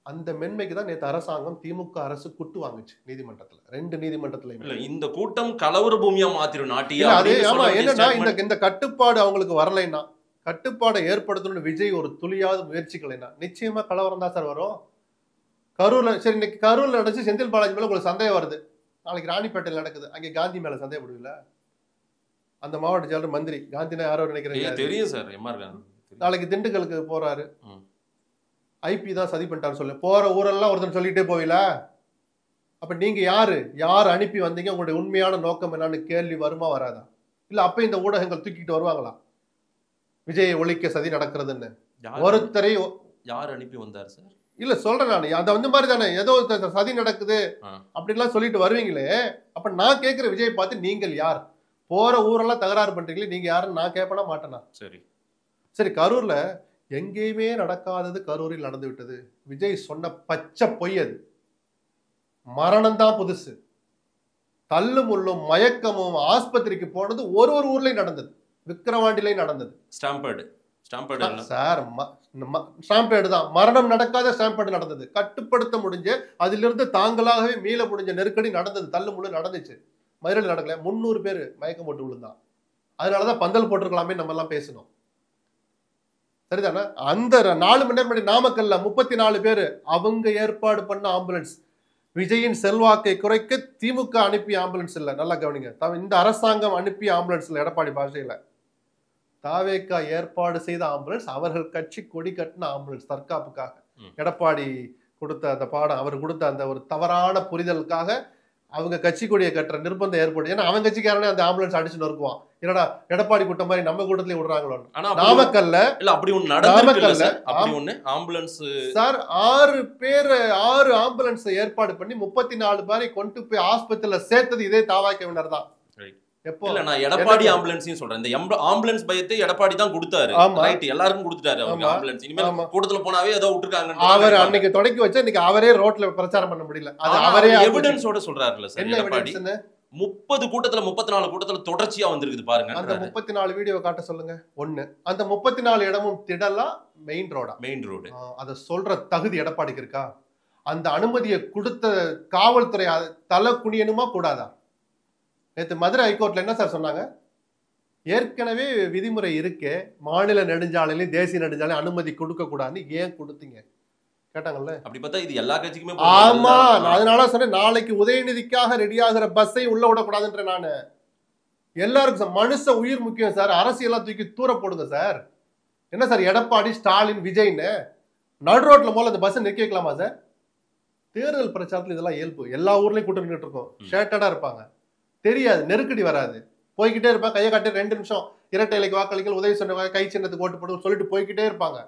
அந்த மென்மைக்கு தான் நேற்று அரசாங்கம் திமுக அரசு குட்டு வாங்குச்சு நீதிமன்றத்துல, 2 நீதிமன்றத்துல. இந்த கூட்டம் கலவர பூமியா மாத்திரும் நாட்டியா. அது ஆமா, என்னன்னா இந்த கட்டுப்பாடு அவங்களுக்கு வரலைன்னா, கட்டுப்பாடை ஏற்படுத்தணும்னு விஜய் ஒரு துளியாவது முயற்சிக்கலைன்னா நிச்சயமா கலவரம் தான் சார் வரும். கரூர்ல சரி, இன்னைக்கு கரூர்ல நடந்துச்சு, செந்தில் பாலாஜி மேல உங்களுக்கு சந்தேகம் வருது, நாளைக்கு ராணிப்பேட்டையில் நடக்குது, அங்கே காந்தி மேல சந்தேகப்படுவீங்களா? அந்த மாவட்ட செயலர் மந்திரி காந்தினா யாரோ நினைக்கிறீங்க? தெரியும் சார். நாளைக்கு திண்டுக்கலுக்கு போறாரு, ஐபி தான் சதி பண்ணிட்டாரு சொல்லு, போற ஊரெல்லாம் ஒருத்தர் சொல்லிட்டே போவீங்களா? அப்ப நீங்க யார் அனுப்பி வந்தீங்க, உங்களுடைய உண்மையான நோக்கம் என்னன்னு கேள்வி வருமா வராதா? இல்ல அப்ப இந்த ஊடகங்கள் தூக்கிட்டு வருவாங்களா விஜயை ஒழிக்க சதி நடக்கிறதுன்னு? ஒருத்தரை யார் அனுப்பி வந்தார் சார்? இல்ல சொல்றேன் நான், அது வந்து மாதிரி தானே, ஏதோ சதி நடக்குது அப்படின்லாம் சொல்லிட்டு வருவீங்களே. அப்ப நான் கேட்கிற விஜய் பார்த்து நீங்கள் யார்? போற ஊரெல்லாம் தகராறு பண்றீங்களே, நீங்க யாருன்னு நான் கேட்பனா மாட்டேனா? சரி, கரூர்ல எங்கேயுமே நடக்காதது கரூரில் நடந்து விட்டது. விஜய் சொன்ன பச்சை பொய் அது. மரணம் தான் புதுசு. தள்ளும் உள்ளும் மயக்கமும் ஆஸ்பத்திரிக்கு போனது ஒரு ஊர்லயும் நடந்தது. விக்கிரவாண்டிலையும் நடந்தது. சார் ஸ்டாம்பேடு தான், மரணம் நடக்காத ஸ்டாம்பேடு நடந்தது. கட்டுப்படுத்த முடிஞ்ச, அதிலிருந்து தாங்களாகவே மீள முடிஞ்ச நெருக்கடி நடந்தது. தள்ளு முள்ளு நடந்துச்சு. மதுரையில் நடக்கல, 300 பேர் மயக்கம் போட்டு விழுந்தான். அதனாலதான் பந்தல் போட்டிருக்கலாமே நம்ம எல்லாம் பேசணும். சரிதானே? அந்த 4 மணி நேரம் முன்னாடி நாமக்கல்ல 34 பேர் அவங்க ஏற்பாடு பண்ண ஆம்புலன்ஸ். விஜயின் செல்வாக்கை குறைக்க திமுக அனுப்பிய ஆம்புலன்ஸ் இல்ல, நல்லா கவனிங்க. இந்த அரசாங்கம் அனுப்பிய ஆம்புலன்ஸ் இல்ல, எடப்பாடி பாஷையில தாவேக்கா ஏற்பாடு செய்த ஆம்புலன்ஸ், அவர்கள் கட்சி கொடி கட்டின ஆம்புலன்ஸ். தற்காப்புக்காக எடப்பாடி கொடுத்த அந்த பாடம், அவர் கொடுத்த அந்த ஒரு தவறான புரிதலுக்காக அவங்க கட்சி கொடியை கட்டுற நிர்பந்தம் ஏற்படும். ஏன்னா அவன் கட்சிக்காரனே அந்த ஆம்புலன்ஸ் அடிச்சு நொறுக்குவான். என்னடா எடப்பாடி கூட்டம் மாதிரி நம்ம கூட்டத்திலே விடுறாங்களோ. நாமக்கல்ல சார் 6 ஆம்புலன்ஸ் ஏற்பாடு பண்ணி 34 பேரை கொண்டு போய் ஆஸ்பத்திரியில சேர்த்தது இதே தாவாக்கவினர் தான். எப்போ நான் எடப்பாடி ஆம்புலன்ஸையும் சொல்றேன். இந்த ஆம்புலன்ஸ் பயத்தை எடப்பாடி தான் கொடுத்தாரு. ரைட், எல்லாருக்கும் கொடுத்துட்டாரு அவங்க ஆம்புலன்ஸ். இனிமேல் கூட்டத்துல போனாவே ஏதோ விட்டுருக்காங்க. அவர் அன்னைக்கு தொடக்கி வச்சா இன்னைக்கு அவரே ரோட்ல பிரச்சாரம் பண்ண முடியல. அது அவரே எவிடன்ஸோட சொல்றாருல சார் எடப்பாடி. 30 கூட்டத்துல 34 கூட்டத்துல தொடர்ச்சியா வந்திருக்குது பாருங்க. அந்த 34 வீடியோ காட்ட சொல்லுங்க. ஒண்ணு, அந்த 34 இடமும் திடலா மெயின் ரோடு. அத சொல்ற தகுதி எடப்பாடிக்கு இருக்கா? அந்த அனுமதியை கொடுத்த காவல்துறை தலை குனியணுமா கூடாதா? நேற்று மதுரை ஹைகோர்ட்ல என்ன சார் சொன்னாங்க? ஏற்கனவே விதிமுறை இருக்கே, மாநில நெடுஞ்சாலையிலும் தேசிய நெடுஞ்சாலையும் அனுமதி கொடுக்க கூடாதுன்னு ஏன் கொடுத்தீங்க கேட்டாங்கல்ல. அப்படி பார்த்தா இது எல்லா கட்சிக்குமே. ஆமா, அதனால சொன்னேன், நாளைக்கு உதயநிதிக்காக ரெடி ஆகிற பஸ்ஸை உள்ள விடக்கூடாதுன்ற. நானு எல்லாருக்கும் மனுஷ உயிர் முக்கியம் சார். அரசியலாம் தூக்கி தூர போடுங்க சார். என்ன சார் எடப்பாடி, ஸ்டாலின், விஜய்னு நடு ரோட்ல போல அந்த பஸ் நிற்க வைக்கலாமா சார்? தேர்தல் பிரச்சாரத்துல இதெல்லாம் இயல்பு. எல்லா ஊர்லயும் கூட்டம் நின்றுட்டு இருக்கோம், ஷேட்டடா இருப்பாங்க, தெரியாது, நெருக்கடி வராது, போய்கிட்டே இருப்பாங்க. கையை காட்டி 2 நிமிஷம் இரட்டை இலைக்கு வாக்களிகள், உதவி சொன்ன கை சின்னத்துக்கு ஓட்டு போட்டு சொல்லிட்டு போய்கிட்டே இருப்பாங்க.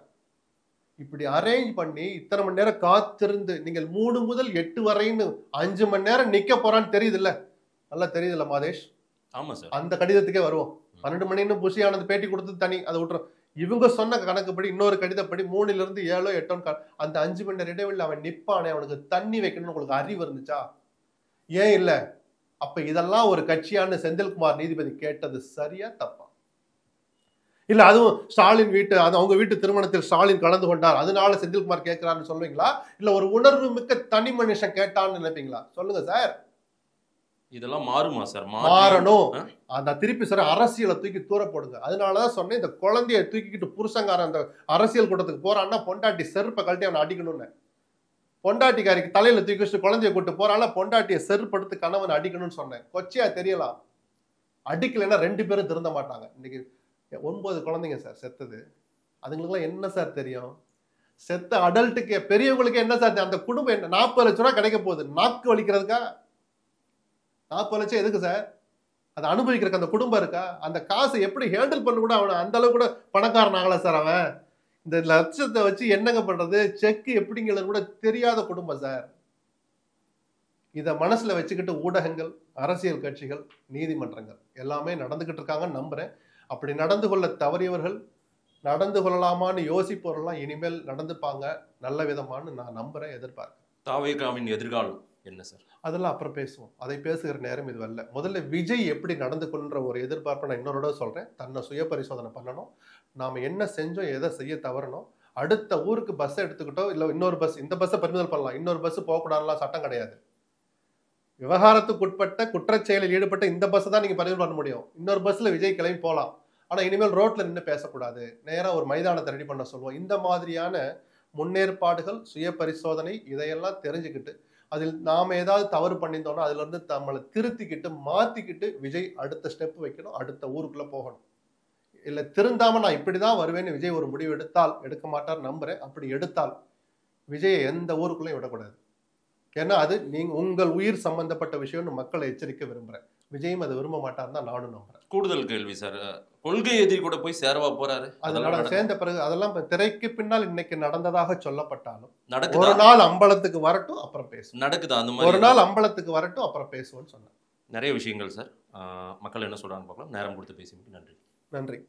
இப்படி அரேஞ்ச் பண்ணி இத்தனை மணி நேரம் காத்திருந்து, நீங்கள் 3 முதல் 8 வரைன்னு 5 மணி நேரம் நிக்க போறான்னு தெரியுது இல்ல? நல்லா தெரியுது இல்ல மாதேஷ்? ஆமா சார். அந்த கடிதத்துக்கே வருவோம். 12 மணின்னு புஷி ஆனது பேட்டி கொடுத்து தனி, அதை விட்டுரும். இவங்க சொன்ன கணக்குப்படி இன்னொரு கடிதப்படி 3 இருந்து 7 8 அந்த 5 மணி நேரம் இடைவெளியில் அவன் நிப்பானே, அவனுக்கு தண்ணி வைக்கணும்னு உங்களுக்கு அறிவு இருந்துச்சா? ஏன் இல்ல? அப்ப இதெல்லாம் ஒரு கட்சியான செந்தில்குமார் நீதிபதி கேட்டது சரியா தப்பா? இல்ல அதுவும் ஸ்டாலின் வீட்டு அது அவங்க வீட்டு திருமணத்தில் ஸ்டாலின் கலந்து கொண்டார் அதனால செந்தில்குமார் கேட்கிறாருன்னு சொல்லுவீங்களா இல்ல ஒரு உணர்வு மிக்க தனி மனுஷன் கேட்டான்னு நினைப்பீங்களா? சொல்லுங்க சார். இதெல்லாம் மாறுமா சார்? மாறணும். அந்த திருப்பி சார் அரசியலை தூக்கி தூர போடுங்க. அதனாலதான் சொன்னேன், இந்த குழந்தைய தூக்கிக்கிட்டு புருஷங்காரன் அந்த அரசியல் கூட்டத்துக்கு போறான்னா பொண்டாட்டி செருப்பை கழட்டி அவனை அடிக்கணும்னு, பொண்டாட்டிக்காரிக்கு தலையில தூக்கி வச்சு குழந்தைய கூட்டு போறான்ல பொண்டாட்டியை செருப்படுத்து கணவன் அடிக்கணும்னு சொன்னேன். கொச்சையா தெரியலாம், அடிக்கலைன்னா 2 பேரும் திருந்த மாட்டாங்க. இன்னைக்கு 9 குழந்தைங்க சார் செத்தது. அதுங்களுக்குலாம் என்ன சார் தெரியும்? செத்த அடல்ட்டுக்கு பெரியவங்களுக்கு என்ன சார் அந்த குடும்பம் என்ன 40 லட்சம் ரூபாய் கிடைக்க போகுது நாக்கு வலிக்கிறதுக்கா? 40 லட்சம் எதுக்கு சார்? அதை அனுபவிக்கிறதுக்கு அந்த குடும்பம் இருக்கா? அந்த காசை எப்படி ஹேண்டில் பண்ண கூட அவன் அந்த அளவு கூட பணக்காரன் ஆகல சார். அவன் இந்த லட்சத்தை வச்சு என்னங்க பண்றது, செக் எப்படிங்கிறது கூட தெரியாத குடும்பம் சார். இதை மனசுல வச்சுக்கிட்டு ஊடகங்கள், அரசியல் கட்சிகள், நீதிமன்றங்கள் எல்லாமே நடந்துகிட்டு இருக்காங்கன்னு நம்புறேன். அப்படி நடந்து கொள்ள தவறியவர்கள் நடந்து கொள்ளலாமான்னு யோசிப்பவர்கள்லாம் இனிமேல் நடந்துப்பாங்க நல்ல விதமானு நான் நம்புறேன், எதிர்பார்க்கிறேன். தாவேகாவின் எதிர்காலம் என்ன சார்? அதெல்லாம் அப்புறம் பேசுவோம். அதை பேசுகிற நேரம் இது வரல. முதல்ல விஜய் எப்படி நடந்து கொள்ற ஒரு எதிர்பார்ப்பை நான் இன்னொரு சொல்றேன். தன்னை சுய பரிசோதனை பண்ணணும். நாம என்ன செஞ்சோம், எதை செய்ய தவறணும், அடுத்த ஊருக்கு பஸ் எடுத்துக்கிட்டோம் இல்ல இன்னொரு பஸ், இந்த பஸ்ஸை பறிமுதல் பண்ணலாம், இன்னொரு பஸ் போகக்கூடாதுலாம் சட்டம் கிடையாது. விவகாரத்துக்குட்பட்ட குற்றச்செயலில் ஈடுபட்ட இந்த பஸ் தான் நீங்க பறிமுதல் பண்ண முடியும். இன்னொரு பஸ்ல விஜய் கிளம்பி போகலாம். ஆனா இனிமேல் ரோட்ல நின்று பேசக்கூடாது, நேரா ஒரு மைதானத்தை ரெடி பண்ண சொல்லுவோம். இந்த மாதிரியான முன்னேற்பாடுகள், சுய பரிசோதனை இதையெல்லாம் தெரிஞ்சுக்கிட்டு அதில் நாம ஏதாவது தவறு பண்ணியிருந்தோம்னா அதுல இருந்து நம்மளை திருத்திக்கிட்டு மாத்திக்கிட்டு விஜய் அடுத்த ஸ்டெப் வைக்கணும், அடுத்த ஊருக்குள்ள போகணும். இல்ல திருந்தாம நான் இப்படிதான் வருவேன்னு விஜய் ஒரு முடிவு எடுக்க மாட்டார் நம்புறேன். அப்படி எடுத்தால் விஜயை எந்த ஊருக்குள்ளேயும் விடக்கூடாது. ஏன்னா அது நீங்க உங்கள் உயிர் சம்பந்தப்பட்ட விஷயம்னு மக்களை எச்சரிக்க விரும்புறேன். விஜயும் அதை விரும்ப மாட்டான்னு தான் நானும் நம்புறேன். கூடுதல் கேள்வி சார், கொள்கை எதிரி கூட போய் சேரவா போறாரு? அதனால சேர்ந்த பிறகு அதெல்லாம் திரைக்கு பின்னால் இன்னைக்கு நடந்ததாக சொல்லப்பட்டாலும் ஒரு நாள் அம்பலத்துக்கு வரட்டும் அப்புறம் பேசுவோம். நடக்குதா அந்த மாதிரி? ஒரு நாள் அம்பலத்துக்கு வரட்டும் அப்புறம் பேசுவோம்னு சொன்னேன். நிறைய விஷயங்கள் சார். மக்கள் என்ன சொல்றாங்கன்னு பார்க்கலாம். நேரம் கொடுத்து பேசி நன்றி. நன்றி.